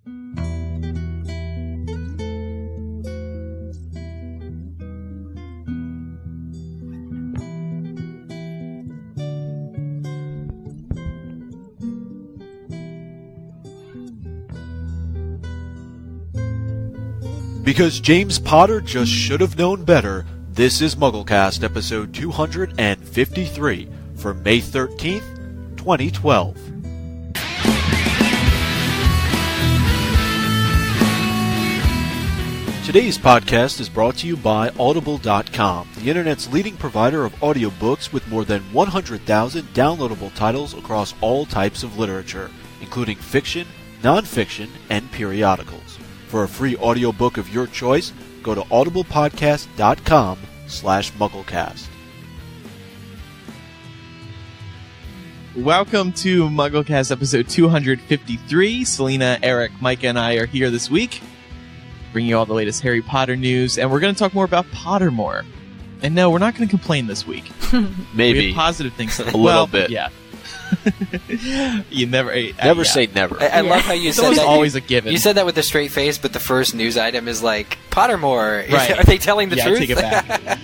Because James Potter just should have known better, this is MuggleCast episode 253 for May 13th, 2012. Today's podcast is brought to you by Audible.com, the internet's leading provider of audiobooks with more than 100,000 downloadable titles across all types of literature, including fiction, non-fiction, and periodicals. For a free audiobook of your choice, go to audiblepodcast.com/MuggleCast. Welcome to MuggleCast episode 253. Selena, Eric, Micah, and I are here this week, bringing you all the latest Harry Potter news, and we're going to talk more about Pottermore. And no, we're not going to complain this week. Maybe. We have positive things to a little bit. Yeah. You never say never. I love how you said that. Always a given. You said that with a straight face, but the first news item is like Pottermore. Right. Are they telling the truth? I take it back.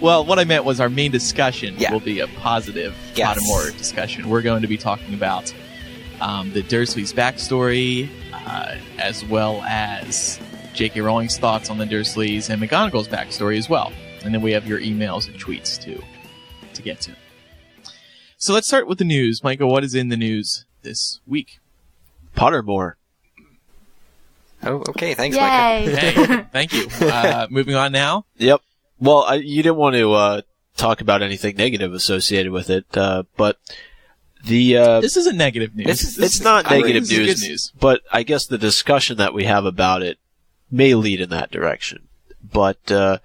Well, what I meant was our main discussion will be a positive Pottermore discussion. We're going to be talking about the Dursleys' backstory, as well as J.K. Rowling's thoughts on the Dursleys and McGonagall's backstory as well. And then we have your emails and tweets to get to. So let's start with the news. Michael, what is in the news this week? Pottermore. Oh, okay. Thanks, Yay. Micah. Hey, thank you. Moving on now. Yep. Well, you didn't want to talk about anything negative associated with it, but this isn't negative news. It's not negative news, news, good news, but I guess the discussion that we have about it may lead in that direction. But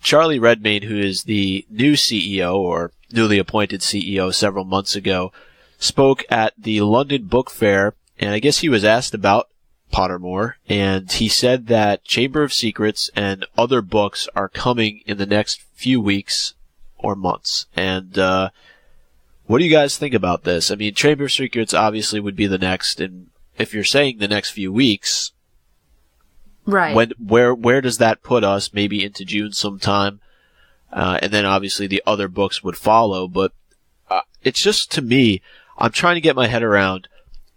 Charlie Redmayne, who is the new CEO or newly appointed CEO several months ago, spoke at the London Book Fair, and I guess he was asked about Pottermore, and he said that Chamber of Secrets and other books are coming in the next few weeks or months. And what do you guys think about this? I mean, Chamber of Secrets obviously would be the next, and if you're saying the next few weeks, right? Where does that put us? Maybe into June sometime. And then obviously the other books would follow, but it's just, to me, I'm trying to get my head around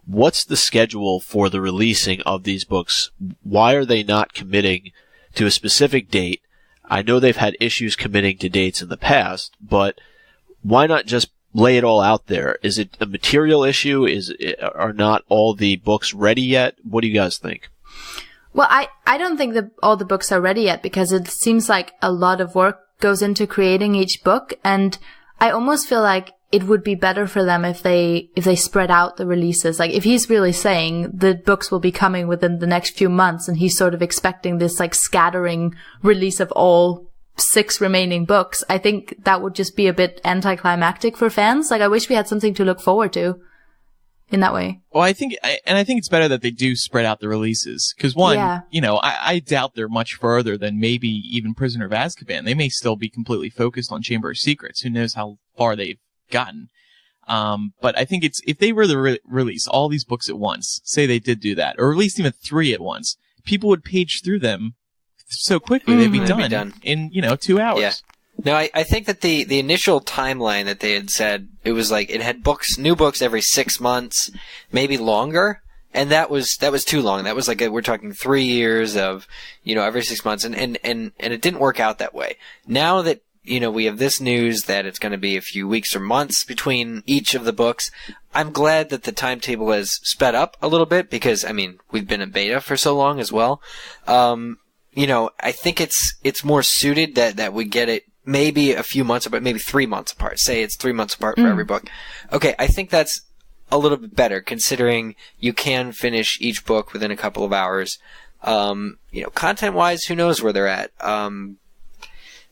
what's the schedule for the releasing of these books. Why are they not committing to a specific date? I know they've had issues committing to dates in the past, but why not just lay it all out there? Is it a material issue? Are not all the books ready yet? What do you guys think? Well, I don't think that all the books are ready yet, because it seems like a lot of work goes into creating each book, and I almost feel like it would be better for them if they spread out the releases. Like, if he's really saying the books will be coming within the next few months, and he's sort of expecting this like scattering release of all 6 remaining books, I think that would just be a bit anticlimactic for fans. Like, I wish we had something to look forward to in that way. Well, I think it's better that they do spread out the releases. Because I doubt they're much further than maybe even Prisoner of Azkaban. They may still be completely focused on Chamber of Secrets. Who knows how far they've gotten. But I think if they were to release all these books at once, say they did do that, or at least even 3 at once, people would page through them so quickly. They'd be done in 2 hours. Yeah. No, I think that the initial timeline that they had said, it was like it had new books every 6 months, maybe longer, and that was too long. That was like we're talking 3 years of every 6 months, and it didn't work out that way. Now that we have this news that it's going to be a few weeks or months between each of the books, I'm glad that the timetable has sped up a little bit, because we've been in beta for so long as well. I think it's more suited that we get it maybe a few months apart, maybe 3 months apart. Say it's 3 months apart for every book. Okay, I think that's a little bit better, considering you can finish each book within a couple of hours. Content-wise, who knows where they're at.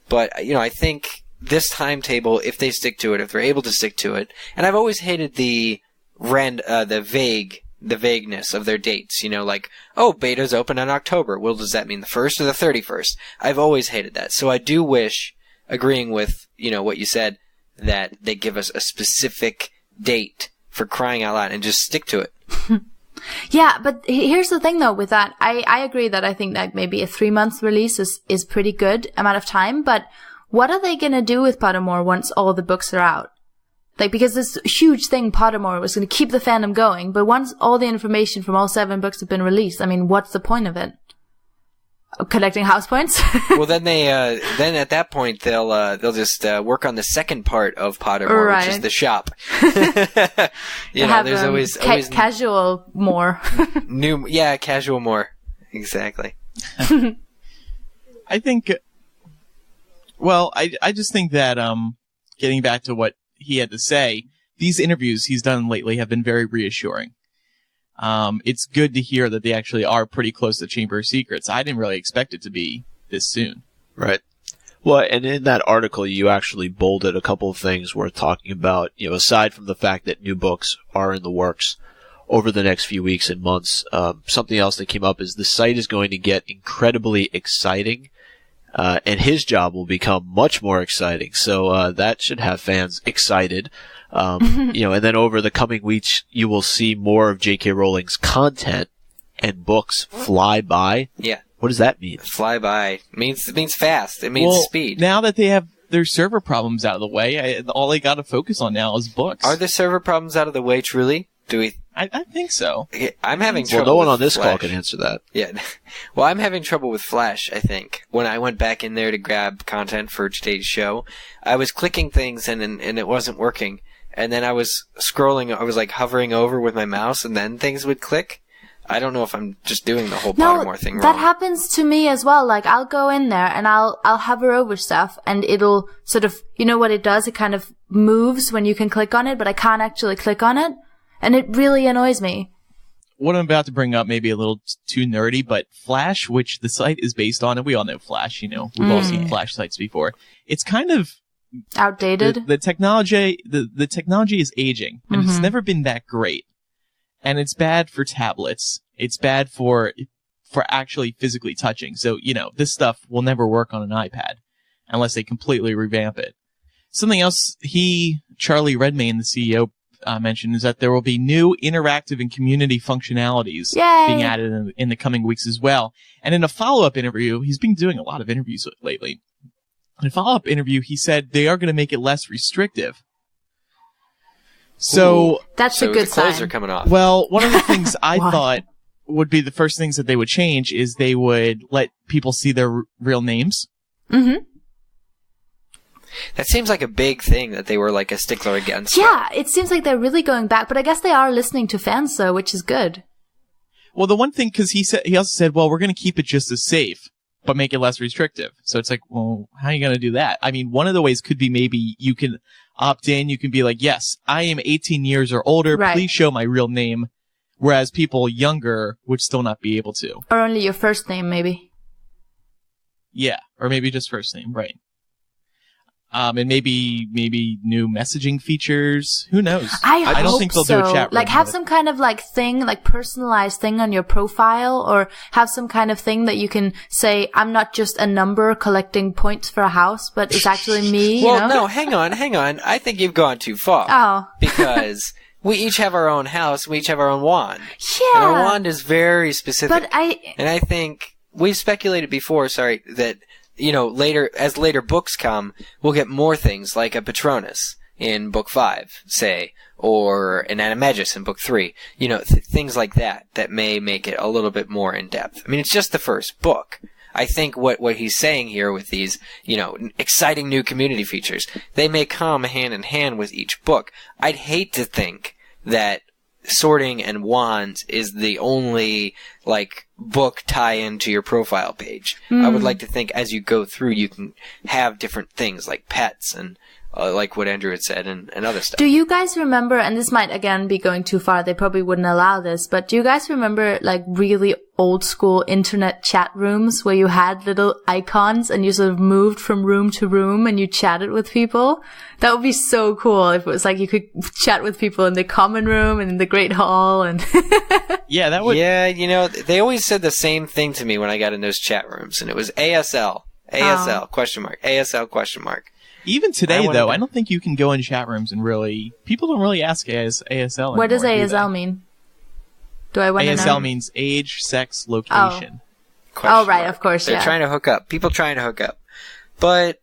But I think this timetable, if they stick to it, if they're able to stick to it, and I've always hated the vagueness of their dates, beta's open in October. Well, does that mean the 1st or the 31st? I've always hated that. So I do wish, agreeing with, what you said, that they give us a specific date for crying out loud and just stick to it. Yeah, but here's the thing though with that. I agree that I think that maybe a 3-month release is pretty good amount of time, but what are they gonna do with Pottermore once all the books are out? Like, because this huge thing, Pottermore, was gonna keep the fandom going, but once all the information from all 7 books have been released, I mean, what's the point of it? Collecting house points? Well, then then at that point they'll just work on the second part of Pottermore, right. which is the shop. There's always casual more. Casual more. Exactly. I think. Well, I just think that getting back to what he had to say, these interviews he's done lately have been very reassuring. It's good to hear that they actually are pretty close to Chamber of Secrets. I didn't really expect it to be this soon. Right. Well, and in that article, you actually bolded a couple of things worth talking about. Aside from the fact that new books are in the works over the next few weeks and months, something else that came up is the site is going to get incredibly exciting, and his job will become much more exciting. So that should have fans excited. And then over the coming weeks, you will see more of J.K. Rowling's content and books fly by. Yeah. What does that mean? Fly by. It means fast. It means speed. Now that they have their server problems out of the way, all they got to focus on now is books. Are the server problems out of the way, truly? Do we? I think so. I'm having trouble. Well, no one on with this Flash. call can answer that. Yeah. Well, I'm having trouble with Flash, I think. When I went back in there to grab content for today's show, I was clicking things and it wasn't working. And then I was scrolling, I was like hovering over with my mouse, and then things would click. I don't know if I'm just doing the whole Pottermore thing wrong. That happens to me as well. Like, I'll go in there and I'll hover over stuff, and it'll sort of, you know what it does? It kind of moves when you can click on it, but I can't actually click on it. And it really annoys me. What I'm about to bring up may be a little too nerdy, but Flash, which the site is based on, and we all know Flash, we've all seen Flash sites before. It's kind of outdated. The technology is aging, and it's never been that great. And it's bad for tablets. It's bad for actually physically touching. So, this stuff will never work on an iPad unless they completely revamp it. Something else Charlie Redmayne, the CEO, mentioned is that there will be new interactive and community functionalities being added in the coming weeks as well. And in a follow-up interview, he's been doing a lot of interviews lately. In a follow-up interview, he said they are going to make it less restrictive. So that's a good sign. Clothes sign. Are coming off. Well, one of the things I thought would be the first things that they would change is they would let people see their real names. Mm-hmm. That seems like a big thing that they were like a stickler against. Yeah, it seems like they're really going back, but I guess they are listening to fans though, which is good. Well, the one thing, because he also said, well, we're going to keep it just as safe, but make it less restrictive. So it's like, well, how are you going to do that? I mean, one of the ways could be maybe you can opt in. You can be like, yes, I am 18 years or older. Right. Please show my real name. Whereas people younger would still not be able to. Or only your first name, maybe. Yeah, or maybe just first name, right. And maybe new messaging features. Who knows? I don't think they'll do a chat room. Like, have some kind of thing, personalized thing on your profile, or have some kind of thing that you can say, I'm not just a number collecting points for a house, but it's actually me. Well, no, hang on. I think you've gone too far. Oh. Because we each have our own house, we each have our own wand. Yeah. And our wand is very specific. But And I think we've speculated before, that later books come, we'll get more things like a Patronus in book 5, say, or an Animagus in book 3. Things like that may make it a little bit more in depth. I mean, it's just the first book. I think what he's saying here with these, exciting new community features, they may come hand in hand with each book. I'd hate to think that sorting and wands is the only book tie-in to your profile page. I would like to think as you go through you can have different things like pets and like what Andrew had said and other stuff. Do you guys remember, and this might again be going too far, they probably wouldn't allow this, but do you guys remember really old school internet chat rooms where you had little icons and you sort of moved from room to room and you chatted with people? That would be so cool if it was you could chat with people in the common room and in the Great Hall and Yeah, that would. Yeah, they always said the same thing to me when I got in those chat rooms, and it was ASL, question mark, ASL question mark. Even today, though, I don't think you can go in chat rooms and people don't really ask ASL anymore. What does ASL mean? Do I want to know? ASL means age, sex, location. Oh, right, of course, They're trying to hook up. People trying to hook up. But,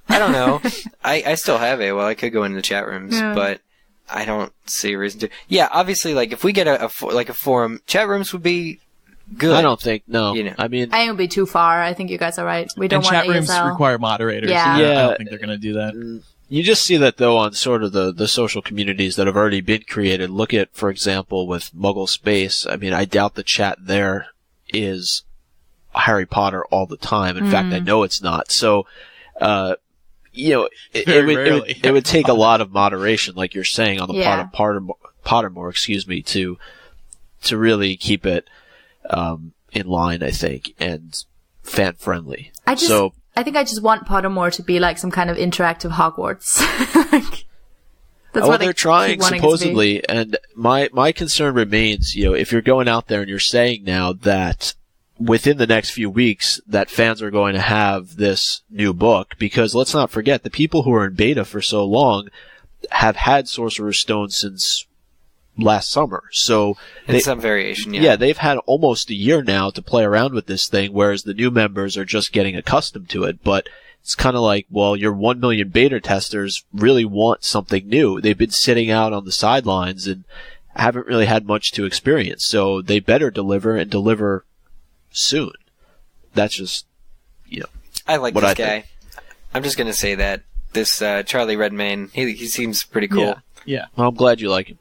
I don't know. I still have AOL. I could go into the chat rooms, but I don't see a reason to. Yeah, obviously, like, if we get a forum, chat rooms would be good. I don't think, no. You know. I mean, I think it would be too far. I think you guys are right. We don't want chat rooms ASL. require moderators. Yeah. I don't think they're going to do that. you just see that, though, on sort of the social communities that have already been created. Look at, for example, with Muggle Space. I mean, I doubt the chat there is Harry Potter all the time. In fact, I know it's not. So, it would take a lot of moderation, like you're saying, on the part of Pottermore, to really keep it in line, I think, and fan friendly. I think I just want Pottermore to be like some kind of interactive Hogwarts. That's what they're trying, supposedly, and my concern remains, if you're going out there and you're saying now that within the next few weeks that fans are going to have this new book, because let's not forget, the people who are in beta for so long have had Sorcerer's Stone since last summer. So in some variation, yeah, they've had almost a year now to play around with this thing, whereas the new members are just getting accustomed to it. But it's kind of like, well, your 1 million beta testers really want something new. They've been sitting out on the sidelines and haven't really had much to experience. So they better deliver and deliver soon. That's just, I like this guy. I'm just going to say that. This Charlie Redmayne, he seems pretty cool. Yeah. Well, I'm glad you like him.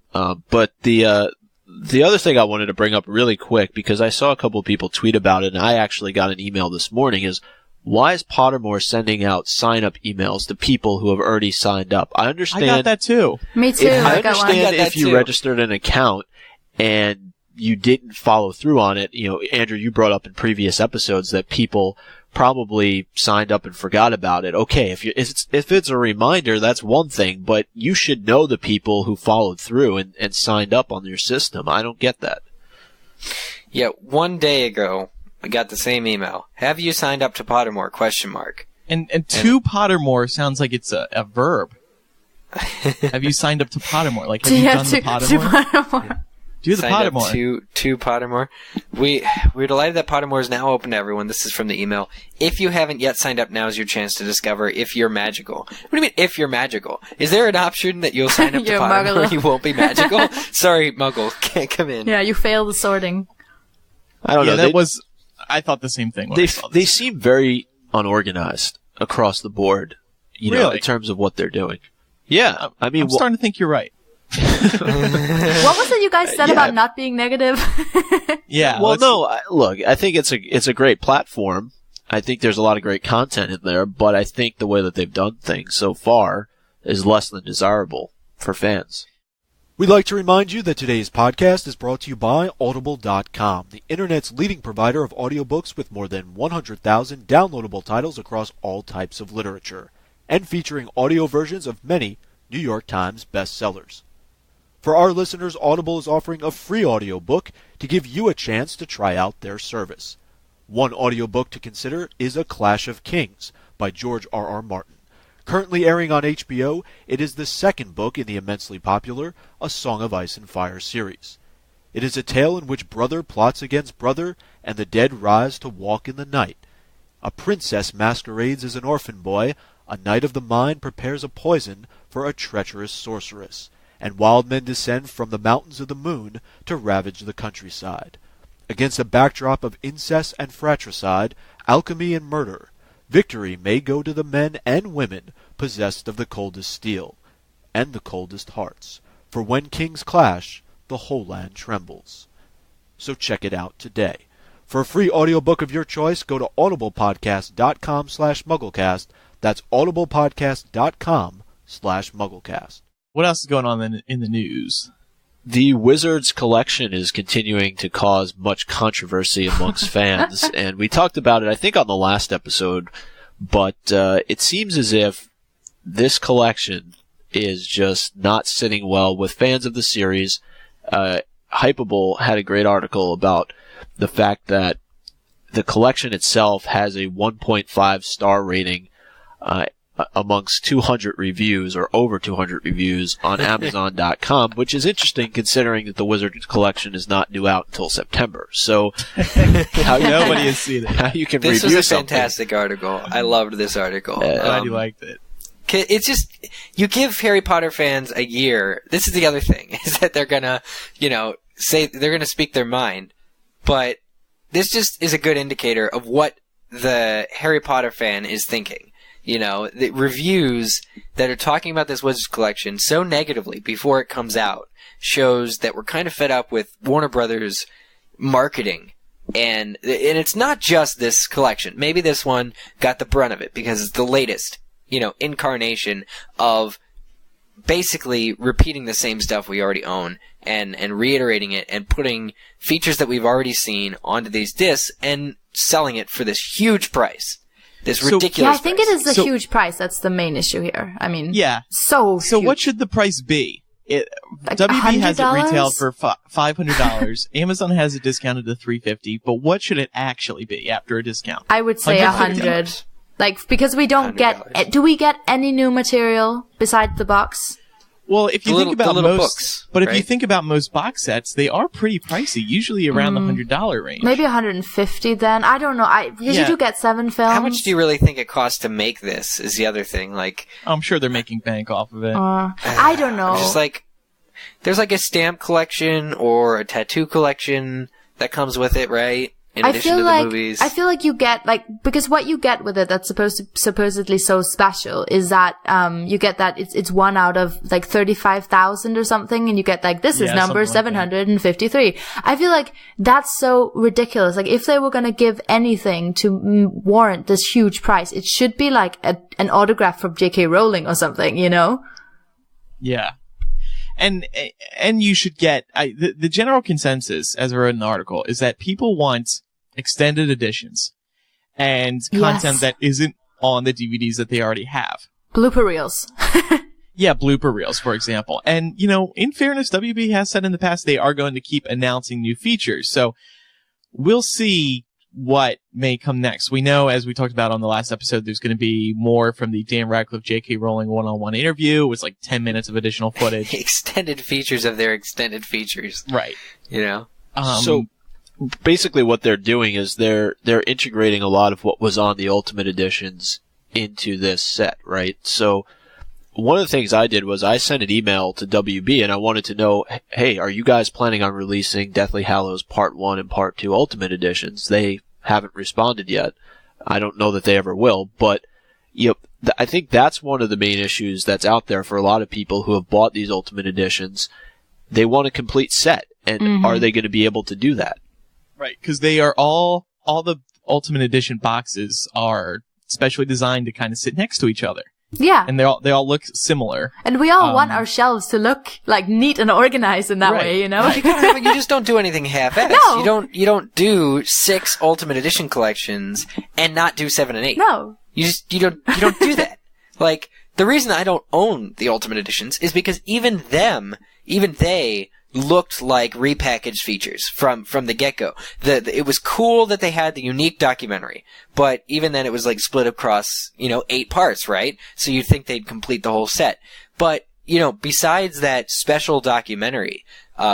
But the other thing I wanted to bring up really quick, because I saw a couple of people tweet about it, and I actually got an email this morning, is why is Pottermore sending out sign-up emails to people who have already signed up? I understand. I got that too. Me too. I understand if you registered an account and you didn't follow through on it. Andrew, you brought up in previous episodes that people probably signed up and forgot about it. Okay, if it's a reminder, that's one thing, but you should know the people who followed through and signed up on your system. I don't get that. Yeah, 1 day ago, I got the same email. Have you signed up to Pottermore? ? And to Pottermore sounds like it's a verb. Have you signed up to Pottermore? Like, have you done the Pottermore? Do the Pottermore. To Pottermore. We're delighted that Pottermore is now open to everyone. This is from the email. If you haven't yet signed up, now is your chance to discover if you're magical. What do you mean, if you're magical? Is there an option that you'll sign up to Pottermore and you won't be magical? Sorry, Muggle, can't come in. Yeah, you failed the sorting. I don't know. I thought the same thing. They seem very unorganized across the board, in terms of what they're doing. Yeah, I mean, I'm starting to think you're right. What was it you guys said about not being negative? Yeah. Well, no. Look, I think it's a great platform. I think there's a lot of great content in there, but I think the way that they've done things so far is less than desirable for fans. We'd like to remind you that today's podcast is brought to you by Audible.com, the internet's leading provider of audiobooks with more than 100,000 downloadable titles across all types of literature, and featuring audio versions of many New York Times bestsellers. For our listeners, Audible is offering a free audiobook to give you a chance to try out their service. One audiobook to consider is A Clash of Kings by George R.R. Martin. Currently airing on HBO, it is the second book in the immensely popular A Song of Ice and Fire series. It is a tale in which brother plots against brother, and the dead rise to walk in the night. A princess masquerades as an orphan boy, a knight of the mine prepares a poison for a treacherous sorceress, and wild men descend from the mountains of the moon to ravage the countryside. Against a backdrop of incest and fratricide, alchemy and murder, victory may go to the men and women possessed of the coldest steel and the coldest hearts, for when kings clash, the whole land trembles. So check it out today. For a free audiobook of your choice, go to audiblepodcast.com/MuggleCast. That's audiblepodcast.com/MuggleCast. What else is going on in the news? The Wizards collection is continuing to cause much controversy amongst fans, and we talked about it, I think, on the last episode, but it seems as if this collection is just not sitting well with fans of the series. Hypable had a great article about the fact that the collection itself has a 1.5 star rating amongst 200 reviews or over 200 reviews on Amazon.com, which is interesting considering that the Wizards collection is not due out until September. So nobody has seen it. How you can This review was a something. fantastic article. I loved this article. Glad you liked it. It's just, you give Harry Potter fans a year. This is the other thing, is that they're gonna, say, they're gonna speak their mind. But this just is a good indicator of what the Harry Potter fan is thinking. The reviews that are talking about this Wizards collection so negatively before it comes out shows that we're kind of fed up with Warner Brothers marketing. And it's not just this collection. Maybe this one got the brunt of it because it's the latest, incarnation of basically repeating the same stuff we already own and reiterating it and putting features that we've already seen onto these discs and selling it for this huge price. This ridiculous Yeah, I think price. it is the huge price. That's the main issue here. I mean, so So huge. what should the price be? Like WB has it $100? retailed for $500. Amazon has it discounted to $350. But what should it actually be after a discount? I would say $100. Like, because we don't get, do we get any new material besides the box? Well, if you think about most, books, but if you think about most box sets, they are pretty pricey, usually around the $100 range. Maybe 150 then. I don't know. Because you do get 7 films. How much do you really think it costs to make this is the other thing. Like, I'm sure they're making bank off of it. I don't know. Just like, there's like a stamp collection or a tattoo collection that comes with it, right? In addition to the movies. I feel like you get, because what you get with it that's supposedly so special is that, you get that it's one out of 35,000 or something, and you get this is number 753. I feel like that's so ridiculous. Like, if they were gonna give anything to warrant this huge price, it should be an autograph from J.K. Rowling or something, Yeah. And you should get, the general consensus, as I wrote in the article, is that people want extended editions and content that isn't on the DVDs that they already have. Blooper reels. Yeah, blooper reels, for example. And, in fairness, WB has said in the past they are going to keep announcing new features. So we'll see what may come next. We know, as we talked about on the last episode, there's going to be more from the Dan Radcliffe, J.K. Rowling one-on-one interview. It was 10 minutes of additional footage. Extended features of their extended features. Right. So basically what they're doing is they're integrating a lot of what was on the Ultimate Editions into this set, right? So one of the things I did was I sent an email to WB and I wanted to know, hey, are you guys planning on releasing Deathly Hallows Part 1 and Part 2 Ultimate Editions? They haven't responded yet. I don't know that they ever will, but I think that's one of the main issues that's out there for a lot of people who have bought these Ultimate Editions. They want a complete set, and are they going to be able to do that? Right, because they are all the Ultimate Edition boxes are specially designed to kind of sit next to each other. Yeah. And they all look similar. And we all want our shelves to look neat and organized in that way, You just don't do anything half-assed. No. You don't do 6 Ultimate Edition collections and not do 7 and 8. No. You don't do that. The reason I don't own the Ultimate Editions is because even they looked like repackaged features from the get-go. It was cool that they had the unique documentary, but even then it was split across, 8 parts, right? So you'd think they'd complete the whole set. But, besides that special documentary,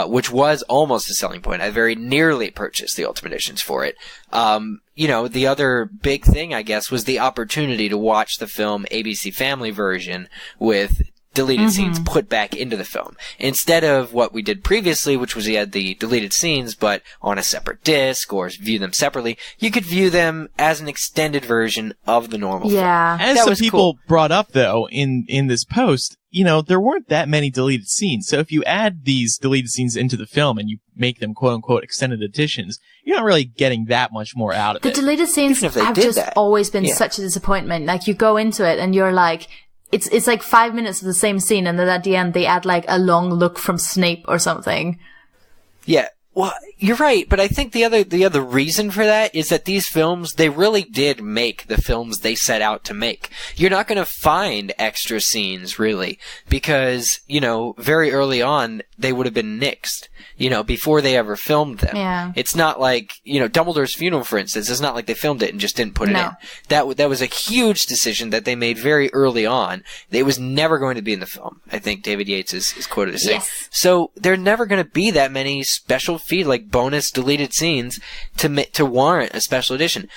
which was almost a selling point, I very nearly purchased the Ultimate Editions for it. The other big thing, I guess, was the opportunity to watch the film ABC Family version with deleted scenes put back into the film. Instead of what we did previously, which was you had the deleted scenes, but on a separate disc or view them separately, you could view them as an extended version of the normal film. As some people brought up, though, in this post, there weren't that many deleted scenes. So if you add these deleted scenes into the film and you make them quote-unquote extended editions, you're not really getting that much more out of it. The deleted scenes have just always been such a disappointment. You go into it and you're like, it's 5 minutes of the same scene, and then at the end they add a long look from Snape or something. Yeah. Well, you're right, but I think the other reason for that is that these films, they really did make the films they set out to make. You're not going to find extra scenes, really, because, very early on, they would have been nixed, before they ever filmed them. Yeah. It's not like, Dumbledore's funeral, for instance, it's not like they filmed it and just didn't put it in. That was a huge decision that they made very early on. It was never going to be in the film, I think David Yates is quoted as saying. Yes. So, there are never going to be that many special feed, like bonus deleted scenes to warrant a special edition.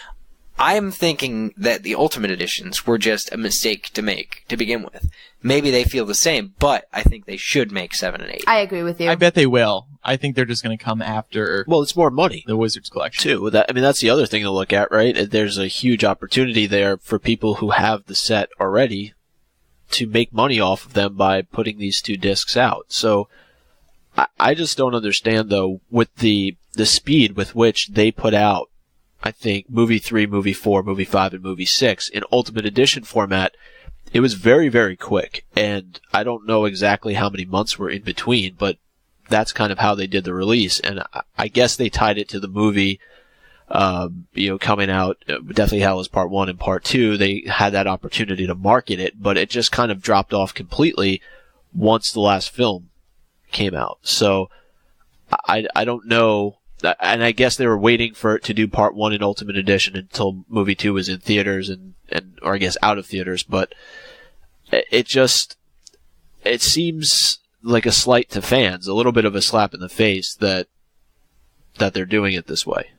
I'm thinking that the Ultimate Editions were just a mistake to make to begin with. Maybe they feel the same, but I think they should make 7 and 8. I agree with you. I bet they will. I think they're just going to come after. Well, it's more money. The Wizards collection too. That's the other thing to look at, right? There's a huge opportunity there for people who have the set already to make money off of them by putting these 2 discs out. So I just don't understand, though, with the speed with which they put out, I think, movie 3, movie 4, movie 5, and movie 6 in Ultimate Edition format. It was very, very quick, and I don't know exactly how many months were in between, but that's kind of how they did the release, and I guess they tied it to the movie, coming out, Deathly Hallows Part 1 and Part 2. They had that opportunity to market it, but it just kind of dropped off completely once the last film came out. So I don't know, and I guess they were waiting for it to do Part 1 in Ultimate Edition until movie 2 was in theaters or I guess out of theaters, but it seems like a slight to fans, a little bit of a slap in the face that they're doing it this way.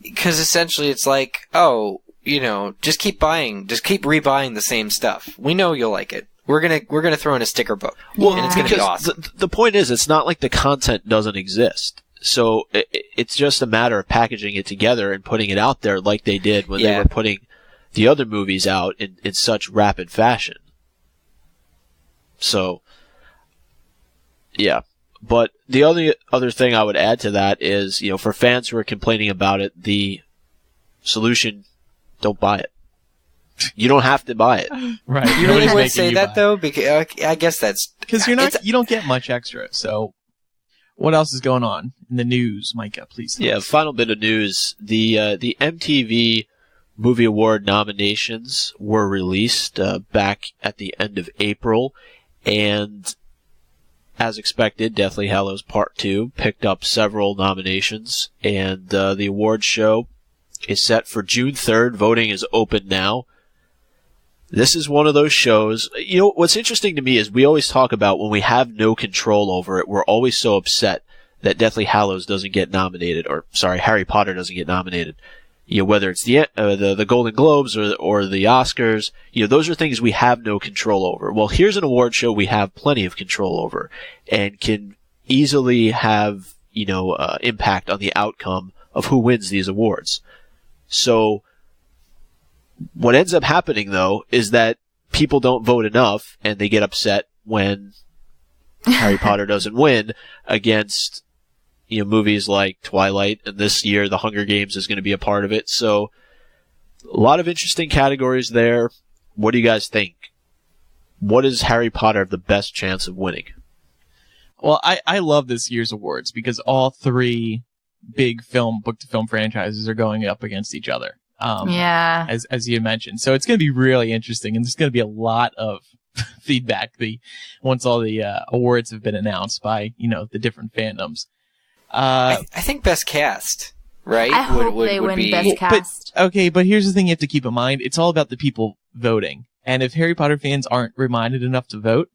Because essentially it's like, just keep rebuying the same stuff. We know you'll like it. We're gonna throw in a sticker book, and it's gonna be awesome. The point is, it's not like the content doesn't exist. So it's just a matter of packaging it together and putting it out there like they did when they were putting the other movies out in such rapid fashion. So, yeah. But the other thing I would add to that is, for fans who are complaining about it, the solution, don't buy it. You don't have to buy it. Right. You really would say that, though? Because I guess that's... Because you don't get much extra, so... What else is going on in the news, Micah, please? Yeah, final bit of news. The MTV Movie Award nominations were released back at the end of April, and as expected, Deathly Hallows Part 2 picked up several nominations, and the award show is set for June 3rd. Voting is open now. This is one of those shows, what's interesting to me is we always talk about when we have no control over it, we're always so upset that Deathly Hallows doesn't get nominated, Harry Potter doesn't get nominated. Whether it's the Golden Globes or the Oscars, those are things we have no control over. Well, here's an award show we have plenty of control over and can easily have, impact on the outcome of who wins these awards. So, what ends up happening, though, is that people don't vote enough, and they get upset when Harry Potter doesn't win against, movies like Twilight, and this year The Hunger Games is going to be a part of it. So, a lot of interesting categories there. What do you guys think? What does Harry Potter have the best chance of winning? Well, I love this year's awards because all 3 big book-to-film franchises are going up against each other. As you mentioned. So it's going to be really interesting, and there's going to be a lot of feedback once all the awards have been announced by, the different fandoms. I think Best Cast, right? I hope they win Best Cast. But here's the thing you have to keep in mind. It's all about the people voting. And if Harry Potter fans aren't reminded enough to vote,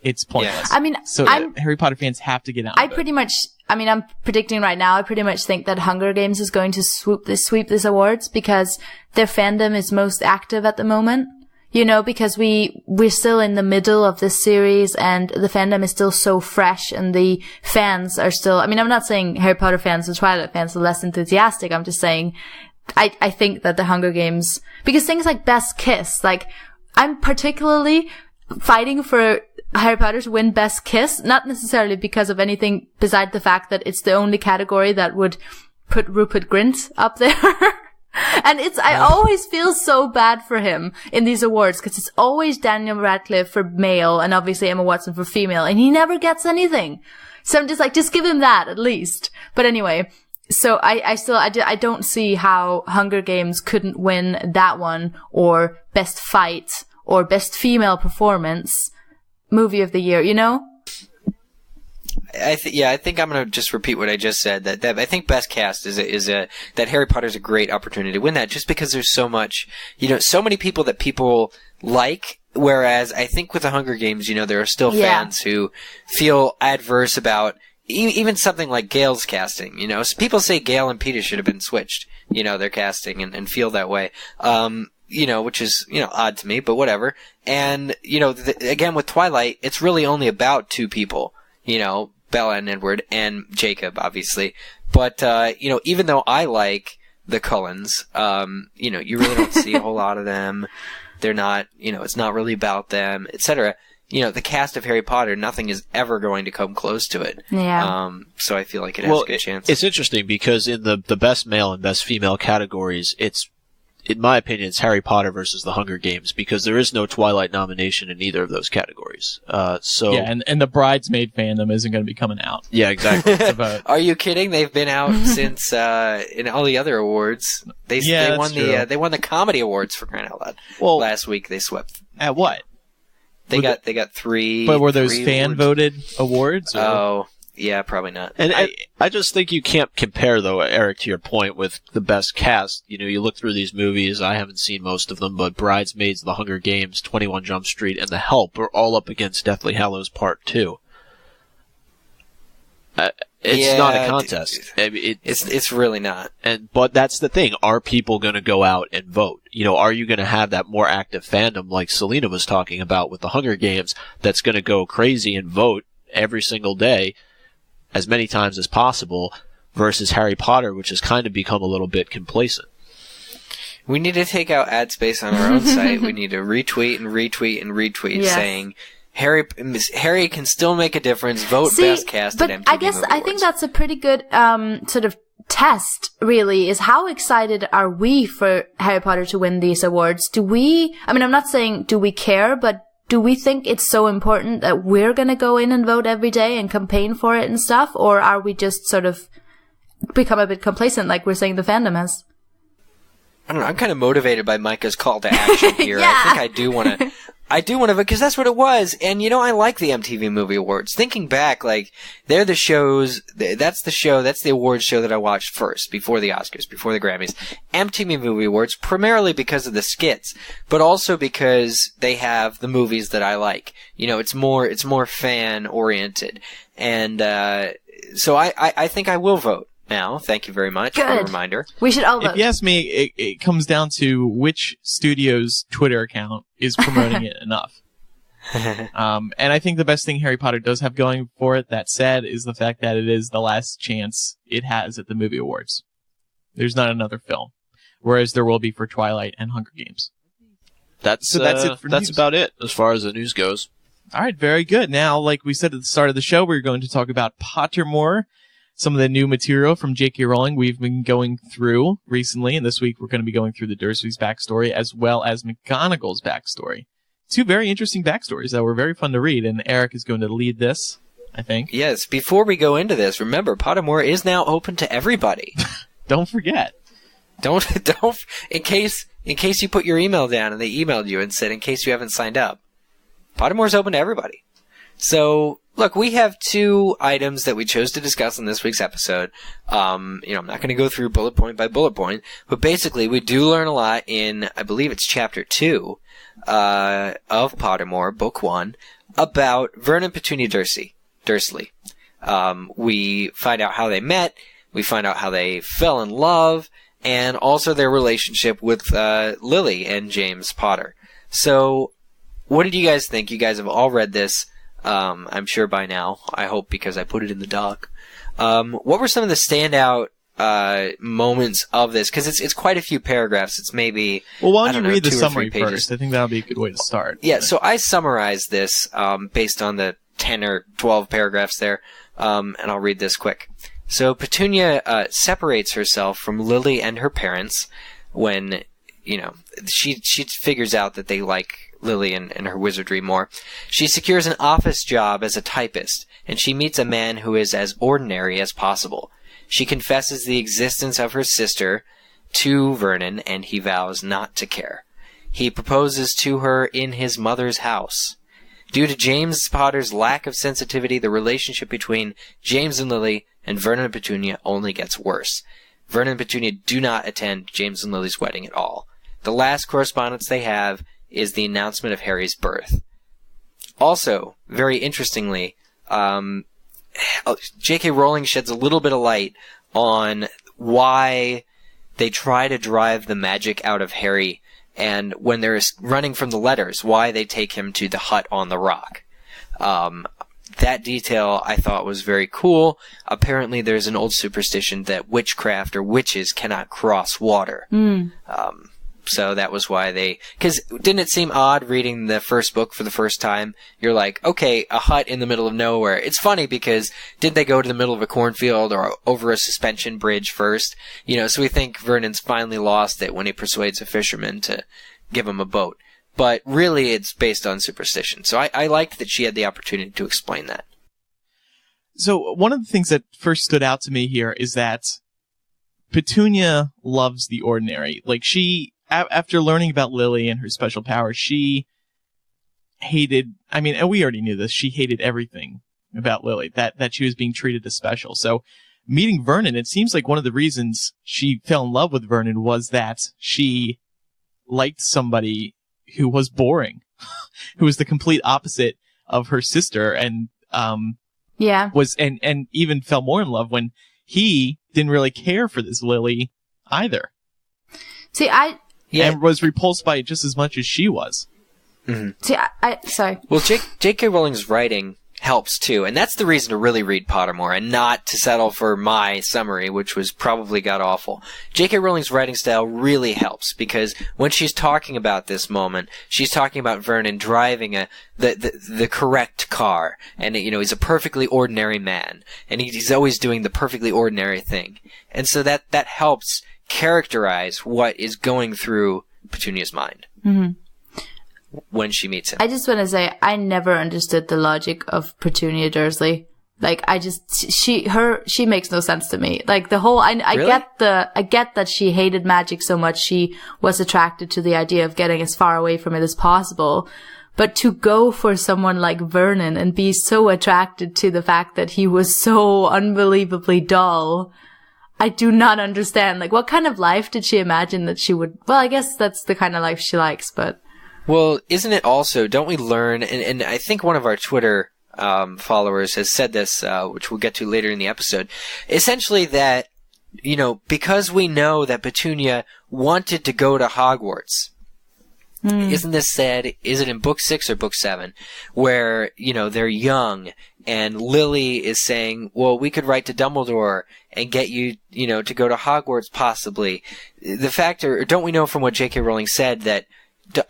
it's pointless. Yeah. Harry Potter fans have to get out. I'm predicting right now, I pretty much think that Hunger Games is going to sweep this awards because their fandom is most active at the moment. Because we're still in the middle of this series and the fandom is still so fresh and the fans are still, I'm not saying Harry Potter fans and Twilight fans are less enthusiastic. I'm just saying, I think that the Hunger Games, because things like Best Kiss, I'm particularly fighting for Harry Potter to win Best Kiss, not necessarily because of anything beside the fact that it's the only category that would put Rupert Grint up there. And I always feel so bad for him in these awards because it's always Daniel Radcliffe for male and obviously Emma Watson for female, and he never gets anything. So I'm just like, just give him that at least. But anyway, so I don't see how Hunger Games couldn't win that one, or Best Fight, or Best Female Performance, Movie of the Year, you know? I think I'm going to just repeat what I just said. That I think Best Cast that Harry Potter's a great opportunity to win that, just because there's so much, so many people that people like. Whereas I think with the Hunger Games, there are still fans who feel adverse about even something like Gale's casting. So people say Gale and Peeta should have been switched. Their casting and feel that way. Which is, odd to me, but whatever. And, again, with Twilight, it's really only about two people, Bella and Edward and Jacob, obviously. But, even though I like the Cullens, you really don't see a whole lot of them. They're not, it's not really about them, etc. The cast of Harry Potter, nothing is ever going to come close to it. Yeah. So I feel like it has a good chance. It's interesting because in the best male and best female categories, in my opinion, it's Harry Potter versus the Hunger Games, because there is no Twilight nomination in either of those categories. And the Bridesmaid fandom isn't going to be coming out. Yeah, exactly. Are you kidding? They've been out since in all the other awards. They won the comedy awards, for crying out loud. Well, last week they swept. At what? They got 3. But were those fan voted awards? Or? Oh. Yeah, probably not. And I just think you can't compare, though, Eric, to your point, with the best cast. You look through these movies, I haven't seen most of them, but Bridesmaids, The Hunger Games, 21 Jump Street, and The Help are all up against Deathly Hallows Part 2. It's not a contest. It's really not. But that's the thing. Are people going to go out and vote? Are you going to have that more active fandom like Selena was talking about with The Hunger Games that's going to go crazy and vote every single day, as many times as possible, versus Harry Potter, which has kind of become a little bit complacent? We need to take out ad space on our own site. We need to retweet and retweet and retweet saying Harry can still make a difference. Vote Best Cast at MTV I think that's a pretty good sort of test, really, is how excited are we for Harry Potter to win these awards? I'm not saying do we care, but do we think it's so important that we're going to go in and vote every day and campaign for it and stuff? Or are we just sort of become a bit complacent like we're saying the fandom has? I don't know. I'm kind of motivated by Micah's call to action here. Yeah. I think I do want to, because that's what it was. And, I like the MTV Movie Awards. Thinking back, they're the shows, that's the awards show that I watched first, before the Oscars, before the Grammys. MTV Movie Awards, primarily because of the skits, but also because they have the movies that I like. It's more fan-oriented. And, so I think I will vote now. Thank you very much for the reminder. We should all vote. If you ask me, it comes down to which studio's Twitter account is promoting it enough. And I think the best thing Harry Potter does have going for it, that said, is the fact that it is the last chance it has at the movie awards. There's not another film, whereas there will be for Twilight and Hunger Games. That's it for news. That's about it as far as the news goes. All right, very good. Now, like we said at the start of the show, we're going to talk about Pottermore. Some of the new material from J.K. Rowling we've been going through recently, and this week we're going to be going through the Dursleys' backstory as well as McGonagall's backstory. Two very interesting backstories that were very fun to read, and Eric is going to lead this, I think. Yes, before we go into this, remember, Pottermore is now open to everybody. Don't forget. Don't, in case you put your email down and they emailed you and said, in case you haven't signed up, Pottermore's open to everybody. So, look, we have 2 items that we chose to discuss in this week's episode. I'm not going to go through bullet point by bullet point, but basically we do learn a lot in, I believe it's chapter 2, of Pottermore, book 1, about Vernon Petunia Dursley. We find out how they met, we find out how they fell in love, and also their relationship with, Lily and James Potter. So, what did you guys think? You guys have all read this. I'm sure by now. I hope, because I put it in the doc. What were some of the standout moments of this? Because it's quite a few paragraphs. It's maybe why don't you read the summary first? I think that would be a good way to start. Yeah. So I summarized this based on the 10 or 12 paragraphs there, and I'll read this quick. So Petunia separates herself from Lily and her parents when she figures out that they like Lily and her wizardry more. She secures an office job as a typist, and she meets a man who is as ordinary as possible. She confesses the existence of her sister to Vernon, and he vows not to care. He proposes to her in his mother's house. Due to James Potter's lack of sensitivity, the relationship between James and Lily and Vernon and Petunia only gets worse. Vernon and Petunia do not attend James and Lily's wedding at all. The last correspondence they have is the announcement of Harry's birth. Also, very interestingly, J.K. Rowling sheds a little bit of light on why they try to drive the magic out of Harry, and when they're running from the letters, why they take him to the hut on the rock. That detail I thought was very cool. Apparently there's an old superstition that witchcraft or witches cannot cross water. So that was why because didn't it seem odd reading the first book for the first time? You're like, okay, a hut in the middle of nowhere. It's funny because did they go to the middle of a cornfield or over a suspension bridge first? So we think Vernon's finally lost it when he persuades a fisherman to give him a boat. But really it's based on superstition. So I liked that she had the opportunity to explain that. So one of the things that first stood out to me here is that Petunia loves the ordinary. Like after learning about Lily and her special powers, she hated, and we already knew this, she hated everything about Lily, that she was being treated as special. So meeting Vernon, it seems like one of the reasons she fell in love with Vernon was that she liked somebody who was boring, who was the complete opposite of her sister, and was and even fell more in love when he didn't really care for this Lily either. See, and was repulsed by it just as much as she was. Mm-hmm. See, sorry. Well, J.K. Rowling's writing helps too, and that's the reason to really read Pottermore and not to settle for my summary, which was probably god-awful. J.K. Rowling's writing style really helps because when she's talking about this moment, she's talking about Vernon driving the correct car, and he's a perfectly ordinary man, and he's always doing the perfectly ordinary thing, and so that helps characterize what is going through Petunia's mind. Mm-hmm. When she meets him. I just want to say, I never understood the logic of Petunia Dursley. Like, she makes no sense to me. Like, the whole, I Really? I get that she hated magic so much she was attracted to the idea of getting as far away from it as possible. But to go for someone like Vernon and be so attracted to the fact that he was so unbelievably dull, I do not understand. Like, what kind of life did she imagine that she would, well, I guess that's the kind of life she likes, but. Well, isn't it also, don't we learn, and I think one of our Twitter followers has said this, which we'll get to later in the episode, essentially that, because we know that Petunia wanted to go to Hogwarts, isn't this said, is it in book 6 or book 7, where, they're young, and Lily is saying, well, we could write to Dumbledore and get you, to go to Hogwarts possibly. The fact, or don't we know from what J.K. Rowling said that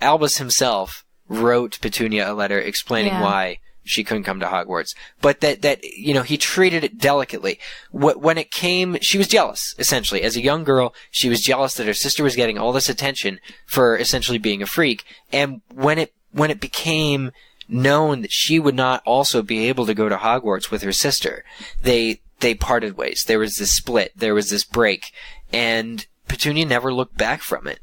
Albus himself wrote Petunia a letter explaining why she couldn't come to Hogwarts, but that he treated it delicately. When it came, she was jealous, essentially. As a young girl, she was jealous that her sister was getting all this attention for essentially being a freak, and when it became known that she would not also be able to go to Hogwarts with her sister, they parted ways. There was this split, there was this break, and Petunia never looked back from it.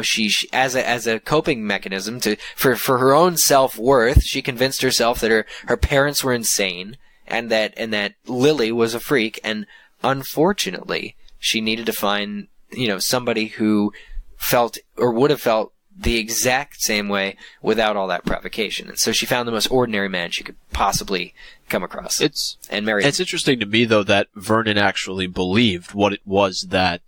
She as a coping mechanism for her own self-worth, she convinced herself that her parents were insane and that Lily was a freak, and unfortunately she needed to find, somebody who felt or would have felt the exact same way without all that provocation. And so she found the most ordinary man she could possibly come across and married him. It's interesting to me, though, that Vernon actually believed what it was that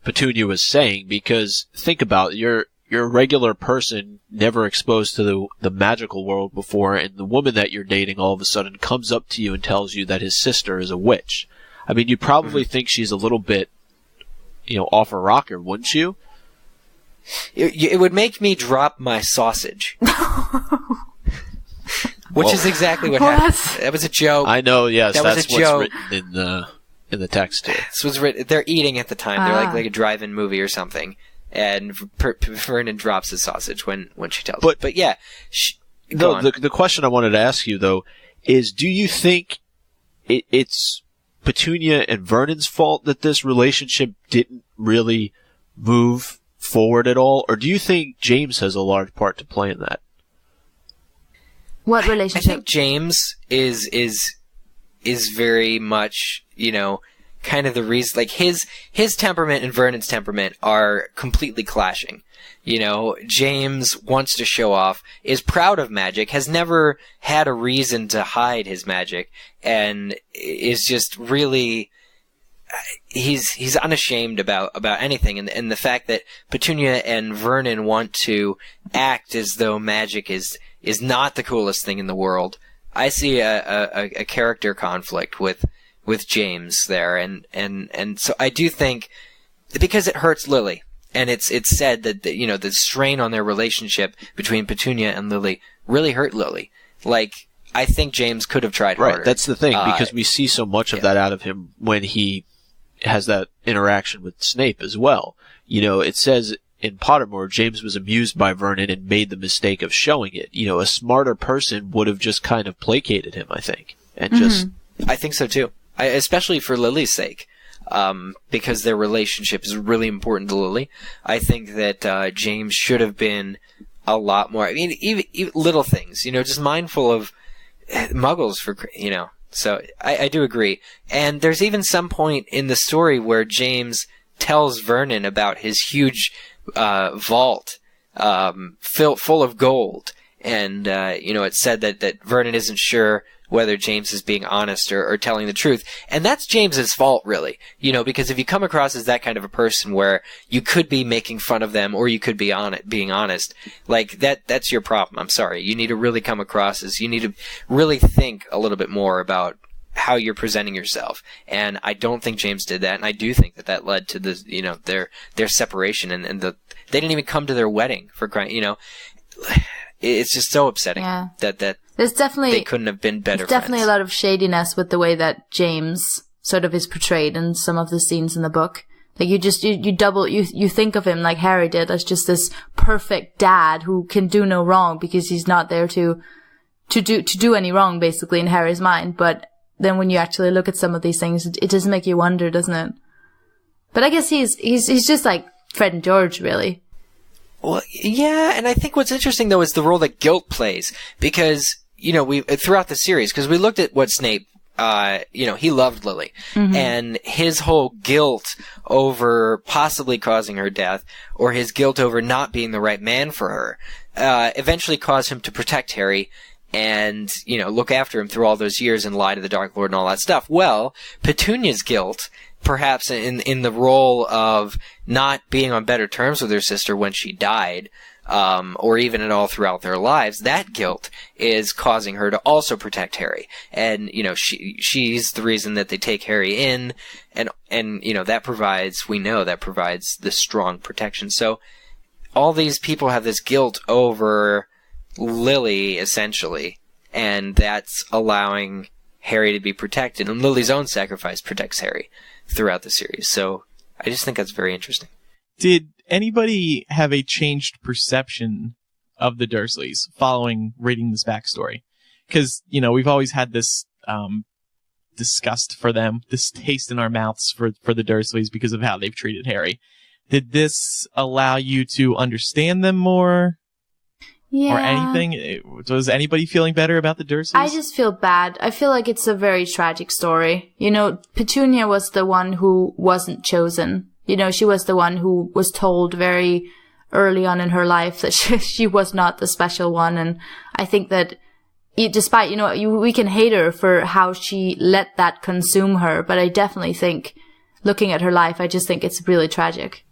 Petunia was saying, because think about it, you're a regular person, never exposed to the magical world before, and the woman that you're dating all of a sudden comes up to you and tells you that his sister is a witch. I mean, you probably think she's a little bit, off her rocker, wouldn't you? It would make me drop my sausage. Which is exactly what happened. That was a joke. I know, yes. That's what's written in the text here. This was written. They're eating at the time. They're like a drive-in movie or something. And Vernon drops his sausage when she tells him. But yeah. The question I wanted to ask you, though, is do you think it's Petunia and Vernon's fault that this relationship didn't really move forward at all? Or do you think James has a large part to play in that? What relationship? I think James is very much, kind of the reason, like his temperament and Vernon's temperament are completely clashing. James wants to show off, is proud of magic, has never had a reason to hide his magic, and is just really, he's unashamed about anything. And the fact that Petunia and Vernon want to act as though magic is not the coolest thing in the world. I see a character conflict with James there, and so I do think, because it hurts Lily, and it's said that the strain on their relationship between Petunia and Lily really hurt Lily. Like, I think James could have tried harder. Right, that's the thing, because we see so much of that out of him when he has that interaction with Snape as well. It says in Pottermore, James was amused by Vernon and made the mistake of showing it. A smarter person would have just kind of placated him, I think, and just. I think so too. Especially for Lily's sake, because their relationship is really important to Lily. I think that James should have been a lot more. I mean, even little things, just mindful of Muggles So I do agree. And there's even some point in the story where James tells Vernon about his huge vault full of gold, and it's said that Vernon isn't sure whether James is being honest or telling the truth. And that's James's fault, really. Because if you come across as that kind of a person where you could be making fun of them or you could be being honest, like that's your problem. I'm sorry. You need to really come across as, you need to really think a little bit more about how you're presenting yourself. And I don't think James did that. And I do think that led to their separation, and they didn't even come to their wedding, for crying, it's just so upsetting that there's definitely, they couldn't have been better There's definitely friends. a lot of shadiness with the way that James sort of is portrayed in some of the scenes in the book. Like, you think of him like Harry did as just this perfect dad who can do no wrong because he's not there to do any wrong, basically, in Harry's mind. But then when you actually look at some of these things, it does make you wonder, doesn't it? But I guess he's just like Fred and George, really. Well, yeah, and I think what's interesting, though, is the role that guilt plays. Because, we throughout the series, because we looked at what Snape, he loved Lily. Mm-hmm. And his whole guilt over possibly causing her death, or his guilt over not being the right man for her, eventually caused him to protect Harry and, look after him through all those years and lie to the Dark Lord and all that stuff. Well, Petunia's guilt, perhaps in the role of not being on better terms with her sister when she died, or even at all throughout their lives, that guilt is causing her to also protect Harry. And, she's the reason that they take Harry in, and that provides this strong protection. So all these people have this guilt over Lily, essentially, and that's allowing Harry to be protected, and Lily's own sacrifice protects Harry throughout the series. So I just think that's very interesting. Did anybody have a changed perception of the Dursleys following reading this backstory? Because, we've always had this disgust for them, this taste in our mouths for the Dursleys because of how they've treated Harry. Did this allow you to understand them more? Yeah. Or anything? Was anybody feeling better about the Dursleys? I just feel bad. I feel like it's a very tragic story. Petunia was the one who wasn't chosen. She was the one who was told very early on in her life that she was not the special one. And I think that despite, we can hate her for how she let that consume her. But I definitely think, looking at her life, I just think it's really tragic.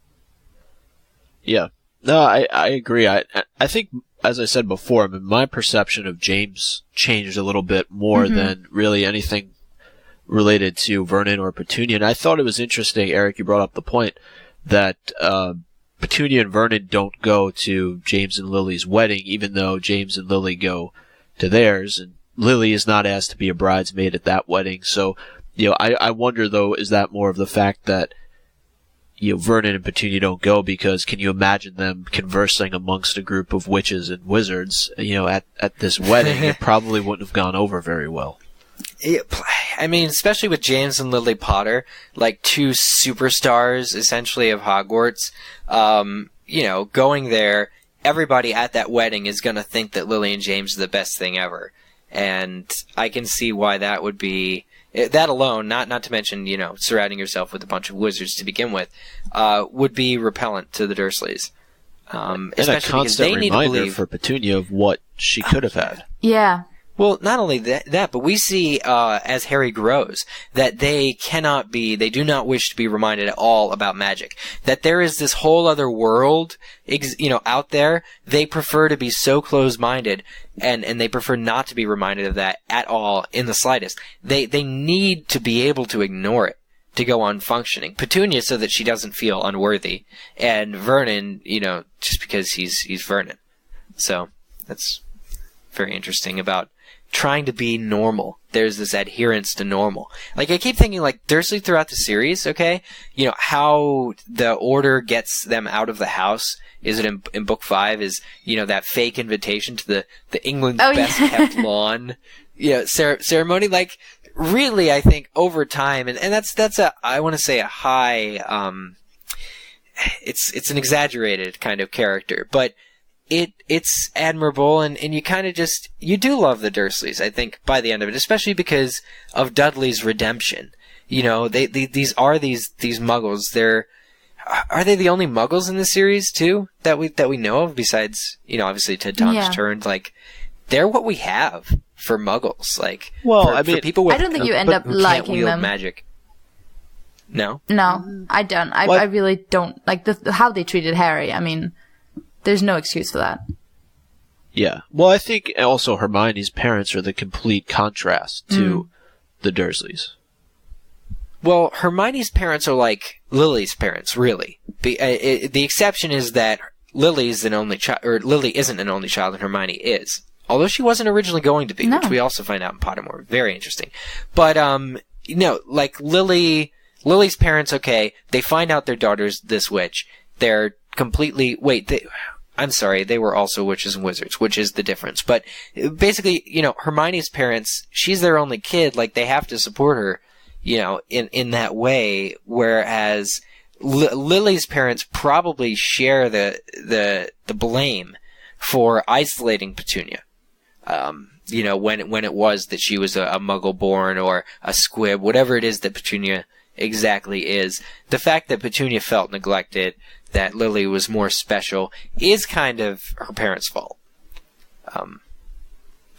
Yeah. No, I agree. I think, as I said before, my perception of James changed a little bit more than really anything related to Vernon or Petunia. And I thought it was interesting, Eric, you brought up the point that Petunia and Vernon don't go to James and Lily's wedding, even though James and Lily go to theirs, and Lily is not asked to be a bridesmaid at that wedding. So, I wonder, though, is that more of the fact that, Vernon and Petunia don't go because can you imagine them conversing amongst a group of witches and wizards, at this wedding? It probably wouldn't have gone over very well. I mean, especially with James and Lily Potter, like two superstars essentially of Hogwarts, going there, everybody at that wedding is going to think that Lily and James are the best thing ever. And I can see why that would be, that alone, not to mention, surrounding yourself with a bunch of wizards to begin with, would be repellent to the Dursleys. And a constant reminder for Petunia of what she could have had. Yeah. Well, not only that, but we see, as Harry grows, that they do not wish to be reminded at all about magic. That there is this whole other world, out there. They prefer to be so close-minded, and they prefer not to be reminded of that at all in the slightest. They need to be able to ignore it to go on functioning. Petunia so that she doesn't feel unworthy, and Vernon, just because he's Vernon. So, that's very interesting about trying to be normal. There's this adherence to normal. Like, I keep thinking, like, Dursley throughout the series, okay? How the Order gets them out of the house. Is it in book 5? Is, that fake invitation to the England's best kept lawn, ceremony? Like, really, I think, over time, and that's I want to say a high, it's an exaggerated kind of character, but it's admirable, and you kind of you do love the Dursleys, I think, by the end of it, especially because of Dudley's redemption. These Muggles. Are they the only Muggles in the series too that we know of? Besides, obviously Ted Thomas turned. Like, they're what we have for Muggles. Like, for people with, I don't think you end up liking them. Magic. No, I don't. I really don't like how they treated Harry. I mean, there's no excuse for that. Yeah. Well, I think also Hermione's parents are the complete contrast to the Dursleys. Well, Hermione's parents are like Lily's parents, really. The exception is that Lily isn't an only child, and Hermione is. Although she wasn't originally going to be, which we also find out in Pottermore. Very interesting. But, like Lily's parents, okay, they find out their daughter's this witch. They're completely, I'm sorry, they were also witches and wizards, which is the difference. But basically, Hermione's parents, she's their only kid, like, they have to support her, in that way, whereas Lily's parents probably share the blame for isolating Petunia. When it was that she was a Muggle born or a squib, whatever it is that Petunia exactly is. The fact that Petunia felt neglected, that Lily was more special, is kind of her parents' fault.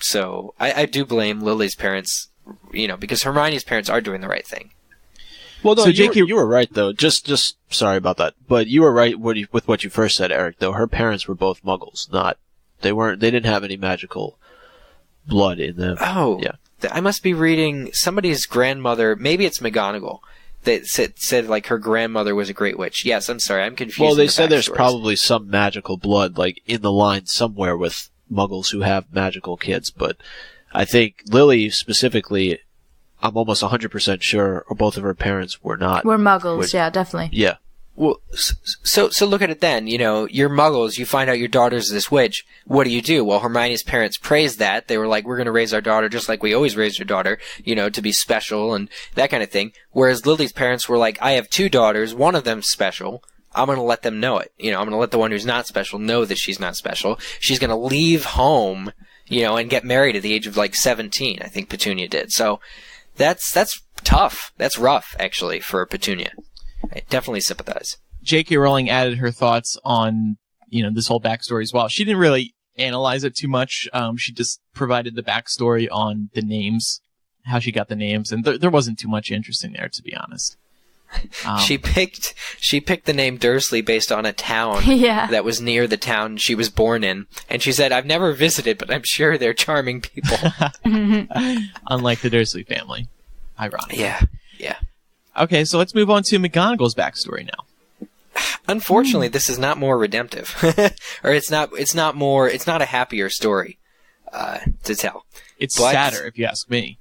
So I do blame Lily's parents, because Hermione's parents are doing the right thing. Well, no, so you were right though. Just sorry about that, but you were right with what you first said, Eric. Though her parents were both Muggles, they didn't have any magical blood in them. Oh, yeah. I must be reading somebody's grandmother. Maybe it's McGonagall. That said like her grandmother was a great witch. Yes, I'm sorry, I'm confused. Well, they said there's probably some magical blood like in the line somewhere with Muggles who have magical kids, but I think Lily specifically, I'm almost 100% sure, or both of her parents were not. Were Muggles, yeah, definitely. Yeah. Well, so look at it then. You're Muggles. You find out your daughter's this witch. What do? Well, Hermione's parents praised that. They were like, we're going to raise our daughter just like we always raised our daughter, to be special and that kind of thing. Whereas Lily's parents were like, I have 2 daughters. One of them's special. I'm going to let them know it. I'm going to let the one who's not special know that she's not special. She's going to leave home, and get married at the age of like 17. I think Petunia did. So that's tough. That's rough, actually, for Petunia. I definitely sympathize. J.K. Rowling added her thoughts on, this whole backstory as well. She didn't really analyze it too much. She just provided the backstory on the names, how she got the names, and there wasn't too much interesting there, to be honest. She picked the name Dursley based on a town that was near the town she was born in, and she said, I've never visited, but I'm sure they're charming people. Unlike the Dursley family. Ironic. Yeah. Okay, so let's move on to McGonagall's backstory now. Unfortunately, this is not more redemptive, or it's not a happier story to tell. It's sadder, if you ask me.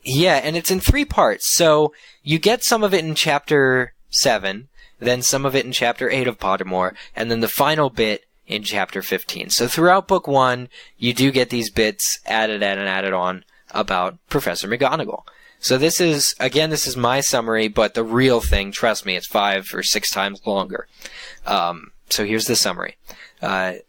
Yeah, and it's in 3 parts. So you get some of it in chapter 7, then some of it in Chapter 8 of Pottermore, and then the final bit in Chapter 15. So throughout Book 1, you do get these bits added on about Professor McGonagall. So this is my summary, but the real thing, trust me, it's 5 or 6 times longer. So here's the summary.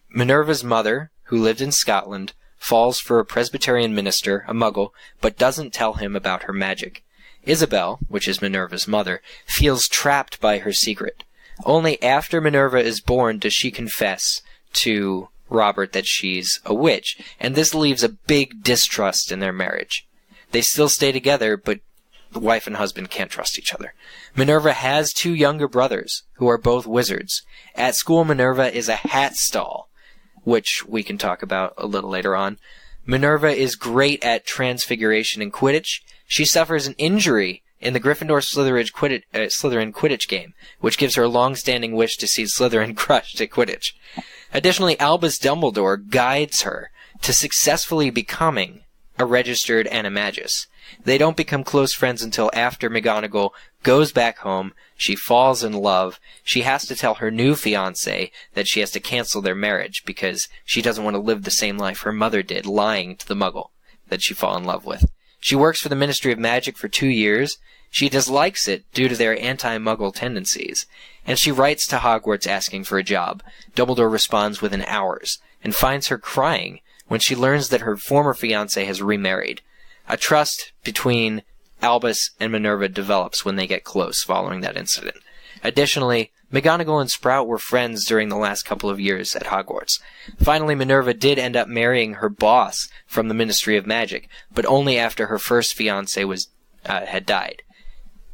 Minerva's mother, who lived in Scotland, falls for a Presbyterian minister, a Muggle, but doesn't tell him about her magic. Isabel, which is Minerva's mother, feels trapped by her secret. Only after Minerva is born does she confess to Robert that she's a witch, and this leaves a big distrust in their marriage. They still stay together, but the wife and husband can't trust each other. Minerva has 2 younger brothers, who are both wizards. At school, Minerva is a hat stall, which we can talk about a little later on. Minerva is great at transfiguration and Quidditch. She suffers an injury in the Gryffindor-Slytherin Quidditch game, which gives her a long-standing wish to see Slytherin crushed at Quidditch. Additionally, Albus Dumbledore guides her to successfully becoming a registered animagus. They don't become close friends until after McGonagall goes back home, she falls in love, she has to tell her new fiancé that she has to cancel their marriage because she doesn't want to live the same life her mother did, lying to the Muggle that she fell in love with. She works for the Ministry of Magic for 2 years. She dislikes it due to their anti-Muggle tendencies, and she writes to Hogwarts asking for a job. Dumbledore responds within hours, and finds her crying when she learns that her former fiancé has remarried. A trust between Albus and Minerva develops when they get close following that incident. Additionally, McGonagall and Sprout were friends during the last couple of years at Hogwarts. Finally, Minerva did end up marrying her boss from the Ministry of Magic, but only after her first fiancé had died.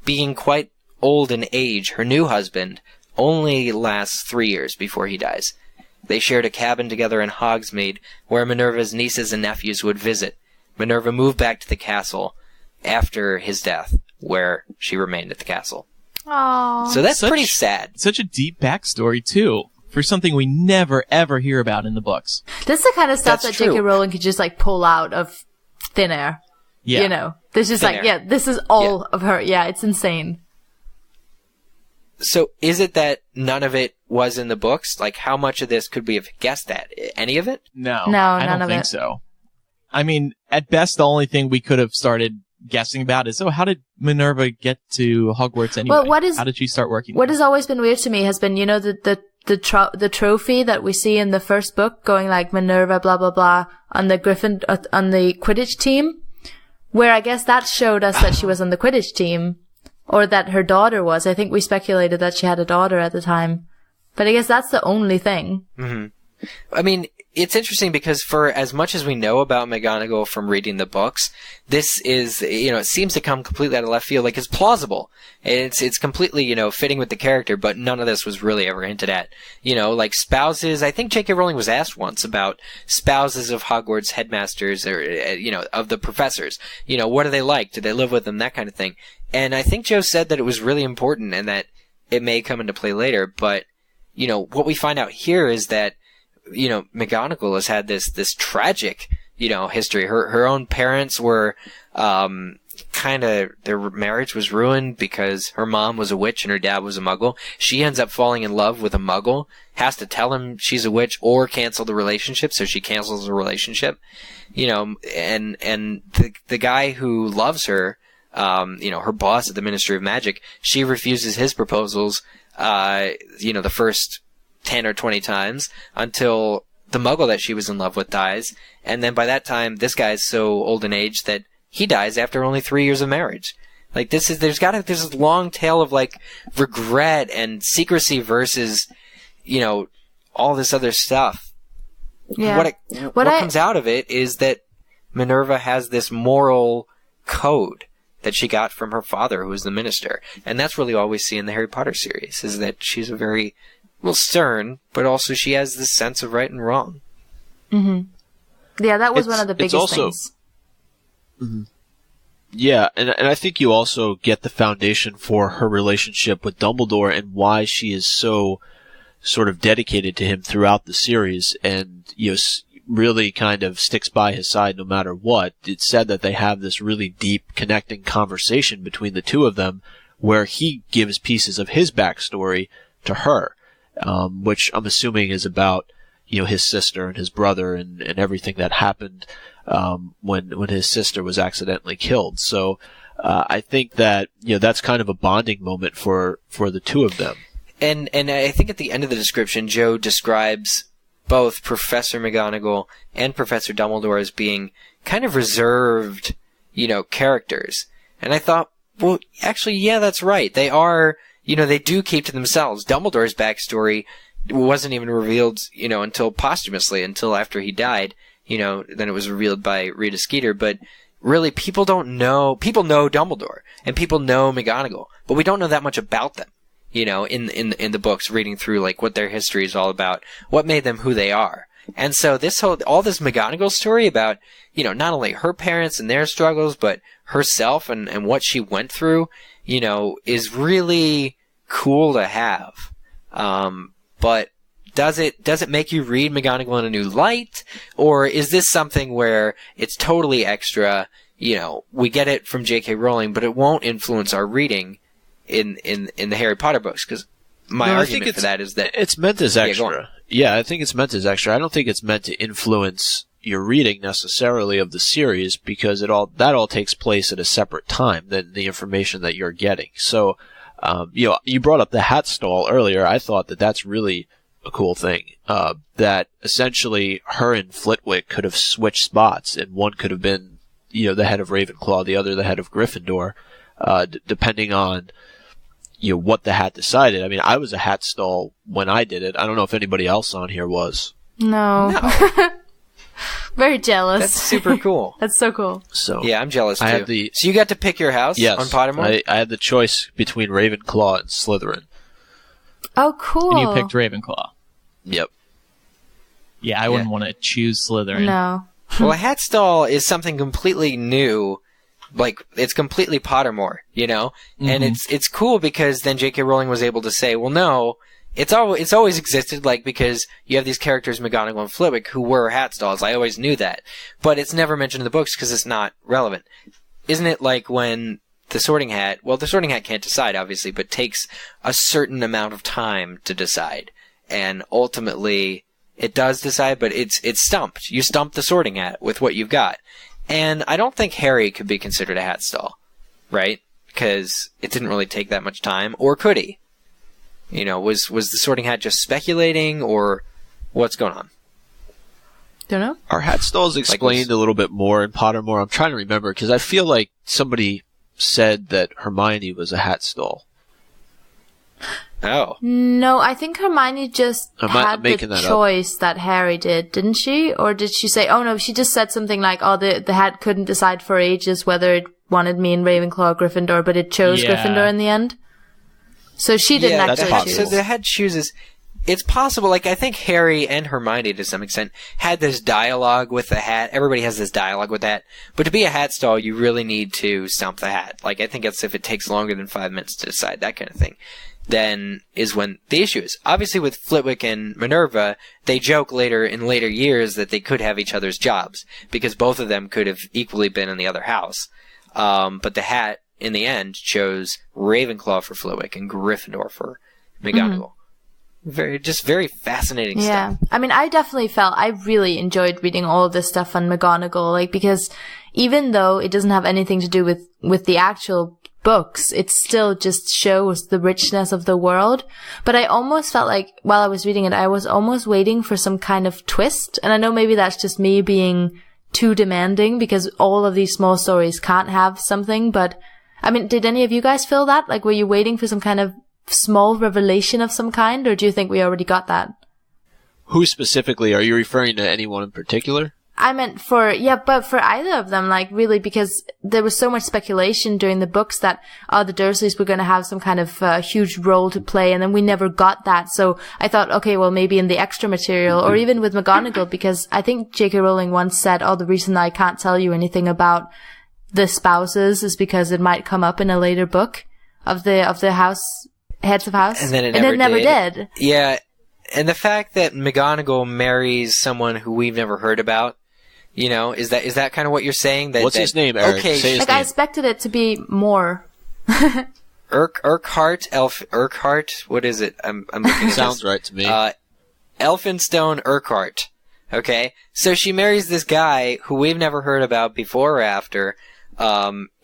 Being quite old in age, her new husband only lasts 3 years before he dies. They shared a cabin together in Hogsmeade, where Minerva's nieces and nephews would visit. Minerva moved back to the castle after his death, where she remained at the castle. Aww. So that's pretty sad. Such a deep backstory, too, for something we never, ever hear about in the books. This is the kind of stuff That's that J.K. true. Rowling could just, pull out of thin air. Yeah. You know? There's just Thin air. this is all of her. Yeah, it's insane. So is it that none of it was in the books? How much of this could we have guessed at? Any of it? No, No, I none don't of think it. so. I mean, at best, the only thing we could have started guessing about is, how did Minerva get to Hogwarts anyway? Well, how did she start working? What has always been weird to me has been, the trophy that we see in the first book going Minerva blah blah blah on the on the Quidditch team, where I guess that showed us that she was on the Quidditch team, or that her daughter was. I think we speculated that she had a daughter at the time, but I guess that's the only thing. Mm-hmm. I mean, it's interesting because for as much as we know about McGonagall from reading the books, this is, it seems to come completely out of left field. It's plausible. It's completely, fitting with the character, but none of this was really ever hinted at. Spouses. I think J.K. Rowling was asked once about spouses of Hogwarts headmasters or, of the professors. What are they like? Do they live with them? That kind of thing. And I think Jo said that it was really important and that it may come into play later, but, what we find out here is that McGonagall has had this tragic, history. Her own parents were, their marriage was ruined because her mom was a witch and her dad was a Muggle. She ends up falling in love with a Muggle, has to tell him she's a witch or cancel the relationship, so she cancels the relationship. And the guy who loves her, her boss at the Ministry of Magic, she refuses his proposals, the first 10 or 20 times until the Muggle that she was in love with dies. And then by that time, this guy's so old in age that he dies after only 3 years of marriage. There's this long tail of regret and secrecy versus, all this other stuff. Yeah. What comes out of it is that Minerva has this moral code that she got from her father, who was the minister. And that's really all we see in the Harry Potter series, is that she's a very, stern, but also she has this sense of right and wrong. Mm-hmm. Yeah, that was one of the biggest things. Mm-hmm. Yeah, and I think you also get the foundation for her relationship with Dumbledore and why she is so sort of dedicated to him throughout the series and, really kind of sticks by his side no matter what. It's said that they have this really deep connecting conversation between the two of them where he gives pieces of his backstory to her, which I'm assuming is about, his sister and his brother and everything that happened when his sister was accidentally killed. So I think that that's kind of a bonding moment for the two of them. And I think at the end of the description, Joe describes both Professor McGonagall and Professor Dumbledore as being kind of reserved, characters. And I thought, well, actually, yeah, that's right. They are, they do keep to themselves. Dumbledore's backstory wasn't even revealed, until posthumously, until after he died. Then it was revealed by Rita Skeeter. But really, people know Dumbledore and people know McGonagall, but we don't know that much about them. In the books, reading through like what their history is all about, what made them who they are. And so all this McGonagall story about, not only her parents and their struggles, but herself and what she went through, is really cool to have. But does it make you read McGonagall in a new light? Or is this something where it's totally extra, we get it from J.K. Rowling, but it won't influence our reading in the Harry Potter books? Because my argument for that is that it's meant as extra. Yeah, I think it's meant as extra. I don't think it's meant to influence your reading necessarily of the series, because that all takes place at a separate time than the information that you're getting. So, you brought up the hat stall earlier. I thought that that's really a cool thing. That essentially her and Flitwick could have switched spots, and one could have been, the head of Ravenclaw, the other the head of Gryffindor, depending on what the hat decided. I mean, I was a hat stall when I did it. I don't know if anybody else on here was. No. Very jealous. That's super cool. That's so cool. So yeah, I'm jealous too. So you got to pick your house on Pottermore? I had the choice between Ravenclaw and Slytherin. Oh, cool. And you picked Ravenclaw. Yep. Yeah, I wouldn't want to choose Slytherin. No. Well, a hat stall is something completely new. Like, it's completely Pottermore, Mm-hmm. And it's cool because then J.K. Rowling was able to say, well, no, it's always existed, like, because you have these characters, McGonagall and Flitwick, who were hat stalls. I always knew that. But it's never mentioned in the books because it's not relevant. Isn't it like when the Sorting Hat can't decide, obviously, but takes a certain amount of time to decide. And ultimately, it does decide, but it's stumped. You stump the Sorting Hat with what you've got. And I don't think Harry could be considered a hat stall, right? Because it didn't really take that much time. Or could he? Was the Sorting Hat just speculating, or what's going on? Don't know. Are hat stalls explained a little bit more in Pottermore? I'm trying to remember, because I feel like somebody said that Hermione was a hat stall. Oh. No, I think Hermione just had the choice that Harry didn't she? Or did she say, oh no, she just said something like, oh, the hat couldn't decide for ages whether it wanted me in Ravenclaw or Gryffindor, but it chose Gryffindor in the end? So she didn't actually choose. So the hat chooses. It's possible, like, I think Harry and Hermione, to some extent, had this dialogue with the hat. Everybody has this dialogue with that. But to be a hat stall, you really need to stump the hat. Like, I think it's if it takes longer than 5 minutes to decide, that kind of thing. Then is when the issue is. Obviously, with Flitwick and Minerva, they joke in later years that they could have each other's jobs, because both of them could have equally been in the other house. But the hat, in the end, chose Ravenclaw for Flitwick and Gryffindor for McGonagall. Mm-hmm. Very fascinating stuff. Yeah. I mean, I really enjoyed reading all of this stuff on McGonagall, like, because even though it doesn't have anything to do with the actual books, it still just shows the richness of the world. But I almost felt like, while I was reading it, I was almost waiting for some kind of twist. And I know maybe that's just me being too demanding, because all of these small stories can't have something. But, I mean, did any of you guys feel that? Like, were you waiting for some kind of small revelation of some kind, or do you think we already got that? Who specifically? Are you referring to anyone in particular? I meant for either of them, like, really, because there was so much speculation during the books that, the Dursleys were going to have some kind of huge role to play, and then we never got that. So I thought, okay, well, maybe in the extra material, or even with McGonagall, because I think J.K. Rowling once said, the reason I can't tell you anything about the spouses is because it might come up in a later book of the heads of house. And then it never did. Yeah. And the fact that McGonagall marries someone who we've never heard about, is that kind of what you're saying? What's his name, Eric? Okay. Say his name. I expected it to be more. Urquhart, Urquhart. What is it? I'm looking at Sounds this. right to me. Elphinstone Urquhart. Okay, so she marries this guy who we've never heard about before or after.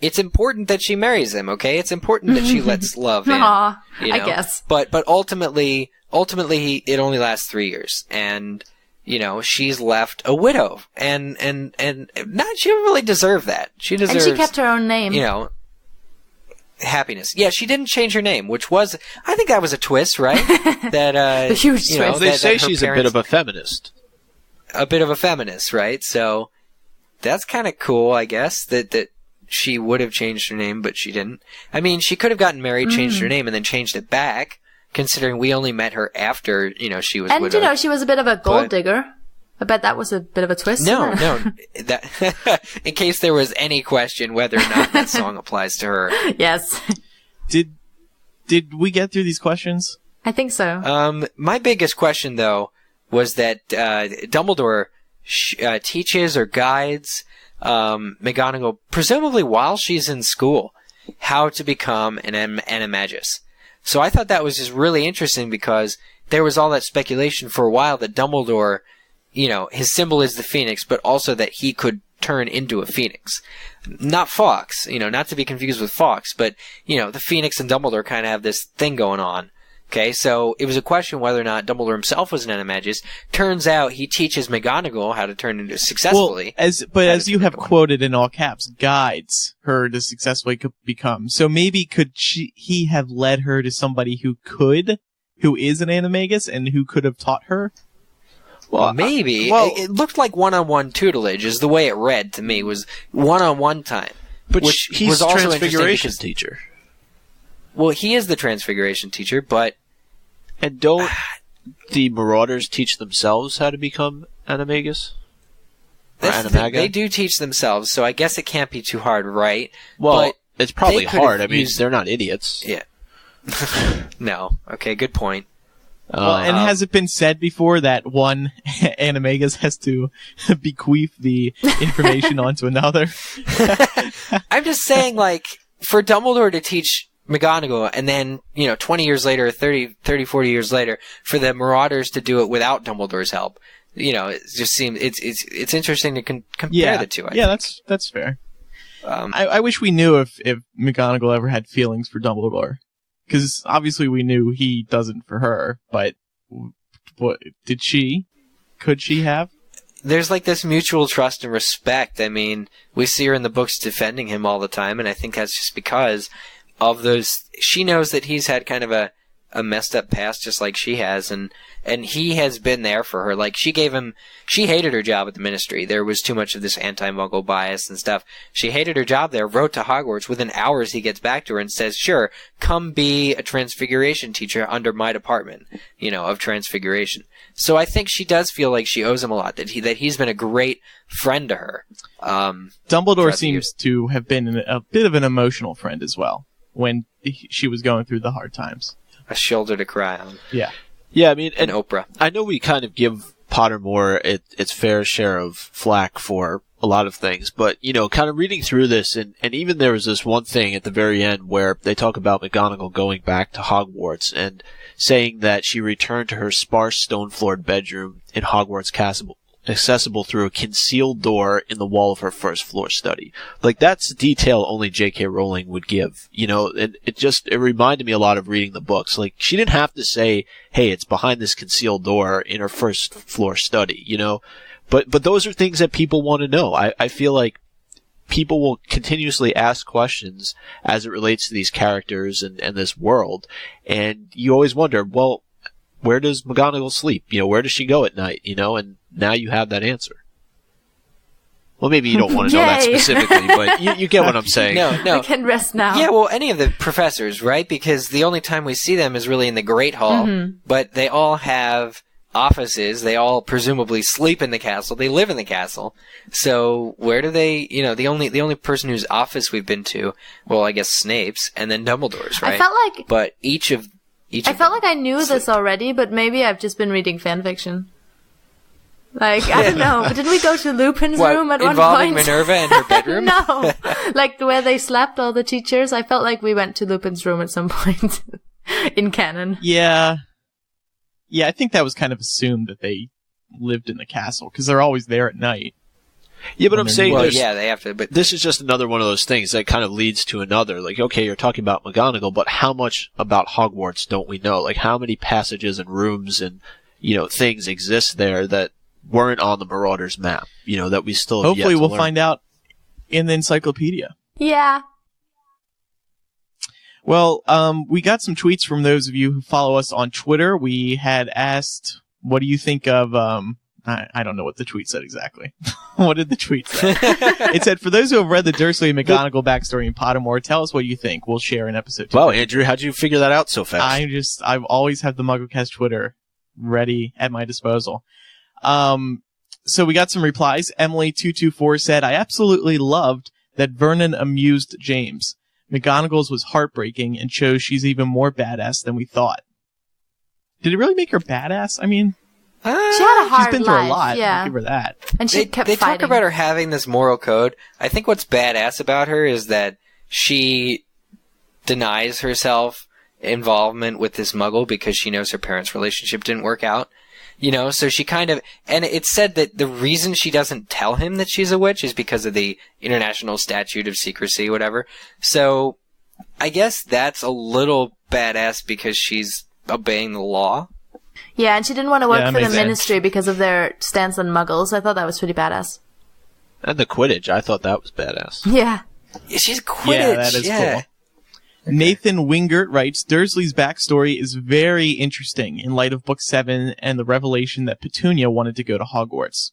It's important that she marries him. Okay, it's important that she lets love in. Aw, you know? I guess. But ultimately, it only lasts 3 years, and you know she's left a widow, and not she didn't really deserve that. She deserves. And she kept her own name. You know. Happiness. Yeah, she didn't change her name, which was, I think that was a twist, right? That, a huge twist. Well, they say she's a bit of a feminist. A bit of a feminist, right? So, that's kind of cool, I guess, that she would have changed her name, but she didn't. I mean, she could have gotten married, changed her name, and then changed it back, considering we only met her after, you know, she was And, widowed. you know, she was a bit of a gold digger. I bet that was a bit of a twist. No. That, in case there was any question whether or not that song applies to her. Yes. Did we get through these questions? I think so. My biggest question, though, was that Dumbledore teaches or guides McGonagall, presumably while she's in school, how to become an animagus. So I thought that was just really interesting because there was all that speculation for a while that Dumbledore, you know, his symbol is the phoenix, but also that he could turn into a phoenix. Not Fawkes, you know, not to be confused with Fawkes, but, you know, the Phoenix and Dumbledore kind of have this thing going on. Okay, so it was a question whether or not Dumbledore himself was an animagus. Turns out he teaches McGonagall how to turn into successfully. Well, as you have quoted in all caps, guides her to successfully become. So maybe he have led her to somebody who is an animagus and who could have taught her? Well, maybe. It looked like one-on-one tutelage is the way it read to me, was one-on-one time. But which he's was a also transfiguration teacher. Well, he is the transfiguration teacher, but... And don't the Marauders teach themselves how to become animagus? They do teach themselves, so I guess it can't be too hard, right? Well, but it's probably hard. I mean, they're not idiots. Yeah. No. Okay, good point. Well, and has it been said before that one animagus has to bequeath the information onto another? I'm just saying, like, for Dumbledore to teach McGonagall, and then, you know, 20 years later, 30, 40 years later, for the Marauders to do it without Dumbledore's help, you know, it just seems, it's interesting to compare the two, I think. That's fair. I wish we knew if McGonagall ever had feelings for Dumbledore. Because obviously we knew he doesn't for her, but what did she? Could she have? There's like this mutual trust and respect. I mean, we see her in the books defending him all the time, and I think that's just because of those. She knows that he's had kind of a messed up past, just like she has, and he has been there for her. Like, she hated her job at the Ministry. There was too much of this anti-Muggle bias and stuff. She hated her job there, wrote to Hogwarts. Within hours, he gets back to her and says, sure, come be a transfiguration teacher under my department, you know, of transfiguration. So I think she does feel like she owes him a lot, that he's been a great friend to her. Dumbledore seems to have been a bit of an emotional friend as well, when she was going through the hard times. A shoulder to cry on. Yeah. Yeah, I mean, and Oprah. I know we kind of give Pottermore its fair share of flack for a lot of things, but, you know, kind of reading through this, and even there was this one thing at the very end where they talk about McGonagall going back to Hogwarts and saying that she returned to her sparse stone-floored bedroom in Hogwarts Castle, accessible through a concealed door in the wall of her first floor study. Like, that's detail only J.K. Rowling would give, you know, and it reminded me a lot of reading the books. Like, she didn't have to say, hey, it's behind this concealed door in her first floor study, you know, but those are things that people want to know. I feel like people will continuously ask questions as it relates to these characters and this world, and you always wonder, well, where does McGonagall sleep? You know, where does she go at night? You know, and now you have that answer. Well, maybe you don't want to know that specifically, but you get what I'm saying. No. We can rest now. Yeah, well, any of the professors, right? Because the only time we see them is really in the Great Hall, but they all have offices. They all presumably sleep in the castle. They live in the castle. So where do they, you know, the only person whose office we've been to, well, I guess Snape's, and then Dumbledore's, right? I felt like... But I felt like I knew this already, but maybe I've just been reading fan fiction. Like, I don't know, but didn't we go to Lupin's room at one involving point? Minerva and her bedroom? No. Like, where they slapped all the teachers. I felt like we went to Lupin's room at some point in canon. Yeah. Yeah, I think that was kind of assumed that they lived in the castle, because they're always there at night. Yeah, but I'm saying they have to, but this is just another one of those things that kind of leads to another. Like, okay, you're talking about McGonagall, but how much about Hogwarts don't we know? Like, how many passages and rooms and, things exist there that weren't on the Marauders map, that we still have Hopefully yet to we'll learn. find out in the encyclopedia. Yeah. Well, we got some tweets from those of you who follow us on Twitter. We had asked, what do you think of, I don't know what the tweet said exactly. What did the tweet say? It said, for those who have read the Dursley and McGonagall backstory in Pottermore, tell us what you think. We'll share in episode 2. Wow, Andrew, how'd you figure that out so fast? I've always had the MuggleCast Twitter ready at my disposal. So we got some replies. Emily224 said, I absolutely loved that Vernon amused James. McGonagall's was heartbreaking and shows she's even more badass than we thought. Did it really make her badass? I mean, she had a hard she's been through life, a lot. yeah. I'll give her that. And she kept They fighting. talk about her having this moral code. I think what's badass about her is that she denies herself involvement with this Muggle because she knows her parents' relationship didn't work out. So she kind of, and it's said that the reason she doesn't tell him that she's a witch is because of the International Statute of Secrecy, whatever. So I guess that's a little badass because she's obeying the law. Yeah, and she didn't want to work for the makes sense. ministry because of their stance on Muggles. I thought that was pretty badass. And the Quidditch, I thought that was badass. Yeah. She's Quidditch. Yeah, that is cool. Nathan Wingert writes, Dursley's backstory is very interesting in light of Book 7 and the revelation that Petunia wanted to go to Hogwarts.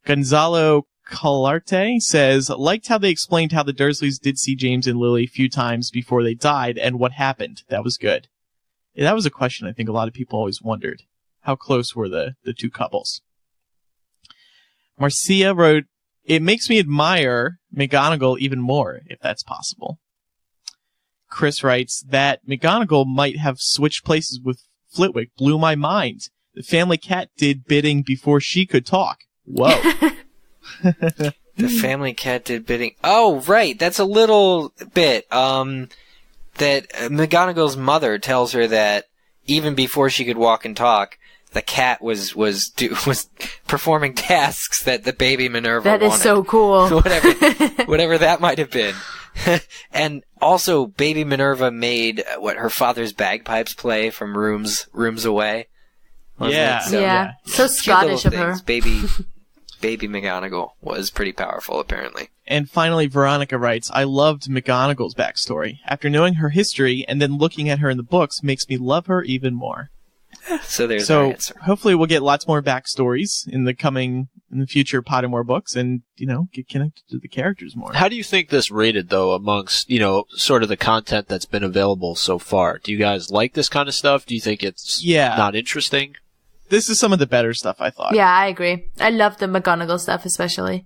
Gonzalo Calarte says, liked how they explained how the Dursleys did see James and Lily a few times before they died and what happened. That was good. Yeah, that was a question I think a lot of people always wondered. How close were the two couples? Marcia wrote, it makes me admire McGonagall even more, if that's possible. Chris writes that McGonagall might have switched places with Flitwick blew my mind. The family cat did bidding before she could talk. Whoa. The family cat did bidding. Oh, right. That's a little bit. That McGonagall's mother tells her that even before she could walk and talk, the cat was performing tasks that the baby Minerva wanted. That is so cool. whatever that might have been. And also, baby Minerva made her father's bagpipes play from rooms away. Yeah. So, yeah. So Scottish of her. Baby McGonagall was pretty powerful, apparently. And finally, Veronica writes, I loved McGonagall's backstory. After knowing her history and then looking at her in the books makes me love her even more. So there's our answer. Hopefully we'll get lots more backstories in the future Pottermore books and, get connected to the characters more. How do you think this rated, though, amongst, sort of the content that's been available so far? Do you guys like this kind of stuff? Do you think it's not interesting? This is some of the better stuff, I thought. Yeah, I agree. I love the McGonagall stuff, especially.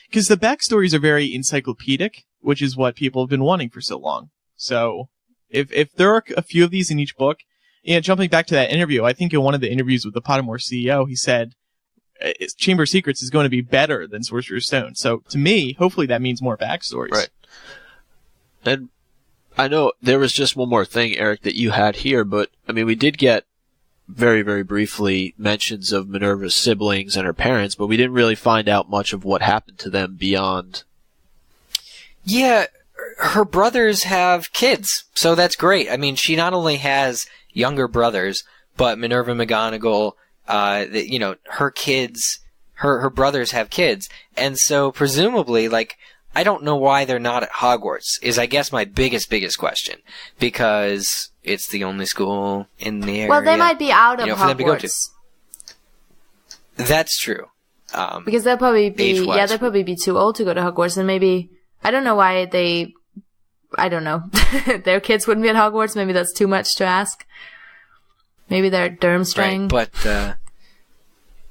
Because the backstories are very encyclopedic, which is what people have been wanting for so long. So, if there are a few of these in each book, jumping back to that interview, I think in one of the interviews with the Pottermore CEO, he said, Chamber of Secrets is going to be better than Sorcerer's Stone. So, to me, hopefully that means more backstories. Right. And I know there was just one more thing, Eric, that you had here, but, we did get very, very briefly mentions of Minerva's siblings and her parents, but we didn't really find out much of what happened to them beyond. Yeah, her brothers have kids, so that's great. She not only has younger brothers, but Minerva McGonagall, her kids, her brothers have kids, and so presumably, I don't know why they're not at Hogwarts, is I guess my biggest question, because it's the only school in the area. Well, they might be out of for them to go to. Hogwarts. That's true. Because they'll probably be, age-wise. they'll probably be too old to go to Hogwarts, and maybe, I don't know why I don't know. Their kids wouldn't be at Hogwarts, maybe that's too much to ask. Maybe they're Durmstrang. Right, but,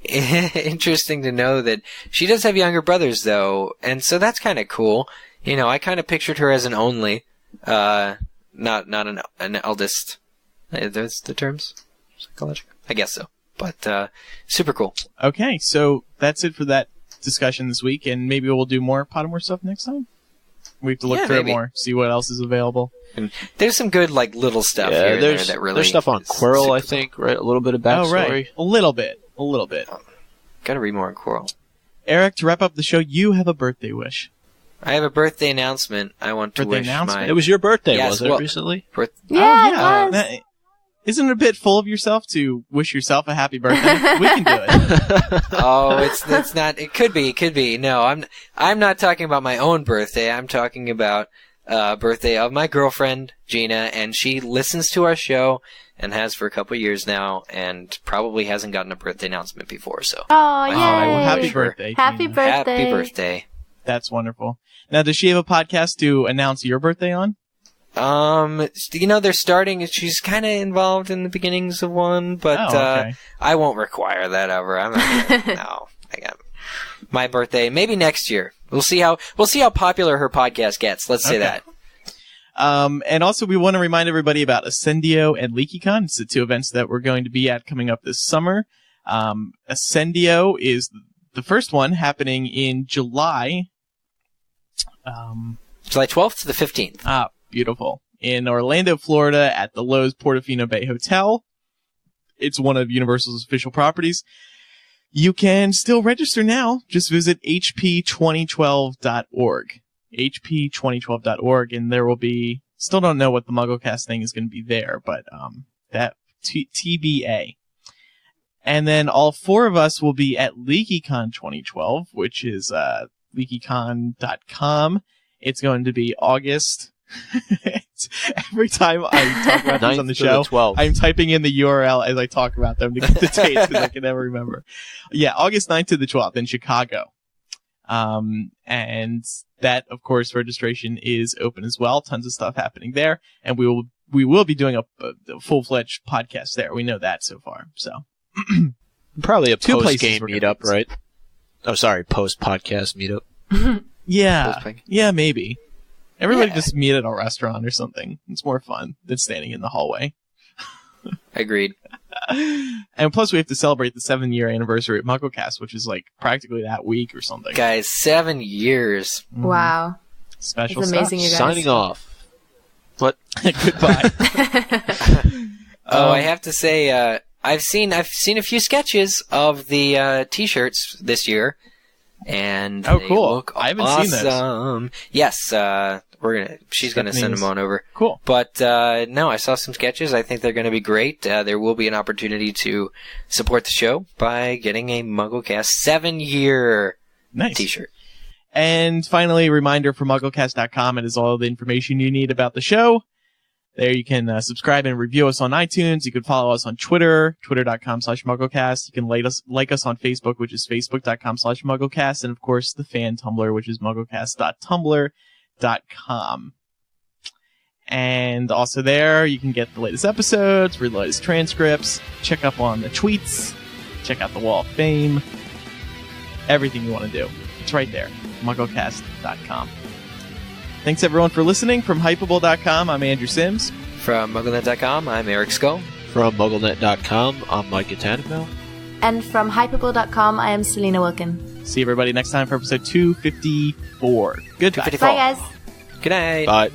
interesting to know that she does have younger brothers, though, and so that's kind of cool. I kind of pictured her as an only, not an eldest. Are those the terms? Psychological? I guess so. But super cool. Okay, so that's it for that discussion this week, and maybe we'll do more Pottermore stuff next time. We have to look through it more, see what else is available. And there's some good little stuff here and there that really. There's stuff on Quirrell, I think, right? A little bit of backstory. Oh, right. A little bit. Gotta read more on Quirrell. Eric, to wrap up the show, you have a birthday wish. I have a birthday announcement. I want to wish my... It was your birthday, wasn't it, recently? Yeah, it was. Isn't it a bit full of yourself to wish yourself a happy birthday? We can do it. Oh, it's not. It could be. No, I'm not talking about my own birthday. I'm talking about birthday of my girlfriend Gina, and she listens to our show and has for a couple years now, and probably hasn't gotten a birthday announcement before. So, oh, yay! Well, happy birthday! Happy Gina. birthday! Happy birthday! That's wonderful. Now, does she have a podcast to announce your birthday on? They're starting. She's kind of involved in the beginnings of one, but okay. I won't require that of her. I'm not gonna, no. I got my birthday maybe next year. We'll see how popular her podcast gets. Let's say that. And also, we want to remind everybody about Ascendio and LeakyCon. It's the two events that we're going to be at coming up this summer. Ascendio is the first one happening in July. July 12th to the 15th. Ah, beautiful. In Orlando, Florida, at the Lowe's Portofino Bay Hotel. It's one of Universal's official properties. You can still register now. Just visit hp2012.org. hp2012.org, and there will be, still don't know what the MuggleCast thing is going to be there, but that TBA. And then all four of us will be at LeakyCon 2012, which is leakycon.com. It's going to be August. Every time I talk about this on the show, I'm typing in the URL as I talk about them to get the dates because I can never remember. Yeah, August 9th to the 12th in Chicago. And that, of course, registration is open as well. Tons of stuff happening there. And we will be doing a full-fledged podcast there. We know that so far. So probably a post-game meetup, right? Oh, sorry, post-podcast meetup. Yeah, maybe. Everybody just meet at a restaurant or something. It's more fun than standing in the hallway. Agreed. And plus, we have to celebrate the 7-year anniversary of MuggleCast, which is like practically that week or something. Guys, 7 years. Mm-hmm. Wow. Special That's amazing, stuff. you guys. Signing off. What? Goodbye. I have to say, I've seen a few sketches of the T-shirts this year, and they look I haven't seen awesome. Yes, she's gonna send them on over. Cool. But no, I saw some sketches. I think they're gonna be great. There will be an opportunity to support the show by getting a MuggleCast 7-year T-shirt. And finally, a reminder for MuggleCast.com. It is all the information you need about the show. There you can subscribe and review us on iTunes. You can follow us on Twitter, twitter.com/MuggleCast. You can like us on Facebook, which is facebook.com/MuggleCast. And, of course, the fan Tumblr, which is MuggleCast.tumblr.com. And also there, you can get the latest episodes, read the latest transcripts, check up on the tweets, check out the Wall of Fame, everything you want to do. It's right there, MuggleCast.com. Thanks, everyone, for listening. From Hypable.com, I'm Andrew Sims. From MuggleNet.com, I'm Eric Skull. From MuggleNet.com, I'm Mike Gatanimo. And from Hypable.com, I am Selena Wilkin. See everybody next time for episode 254. Goodbye. 254. Bye, guys. Good night. Bye.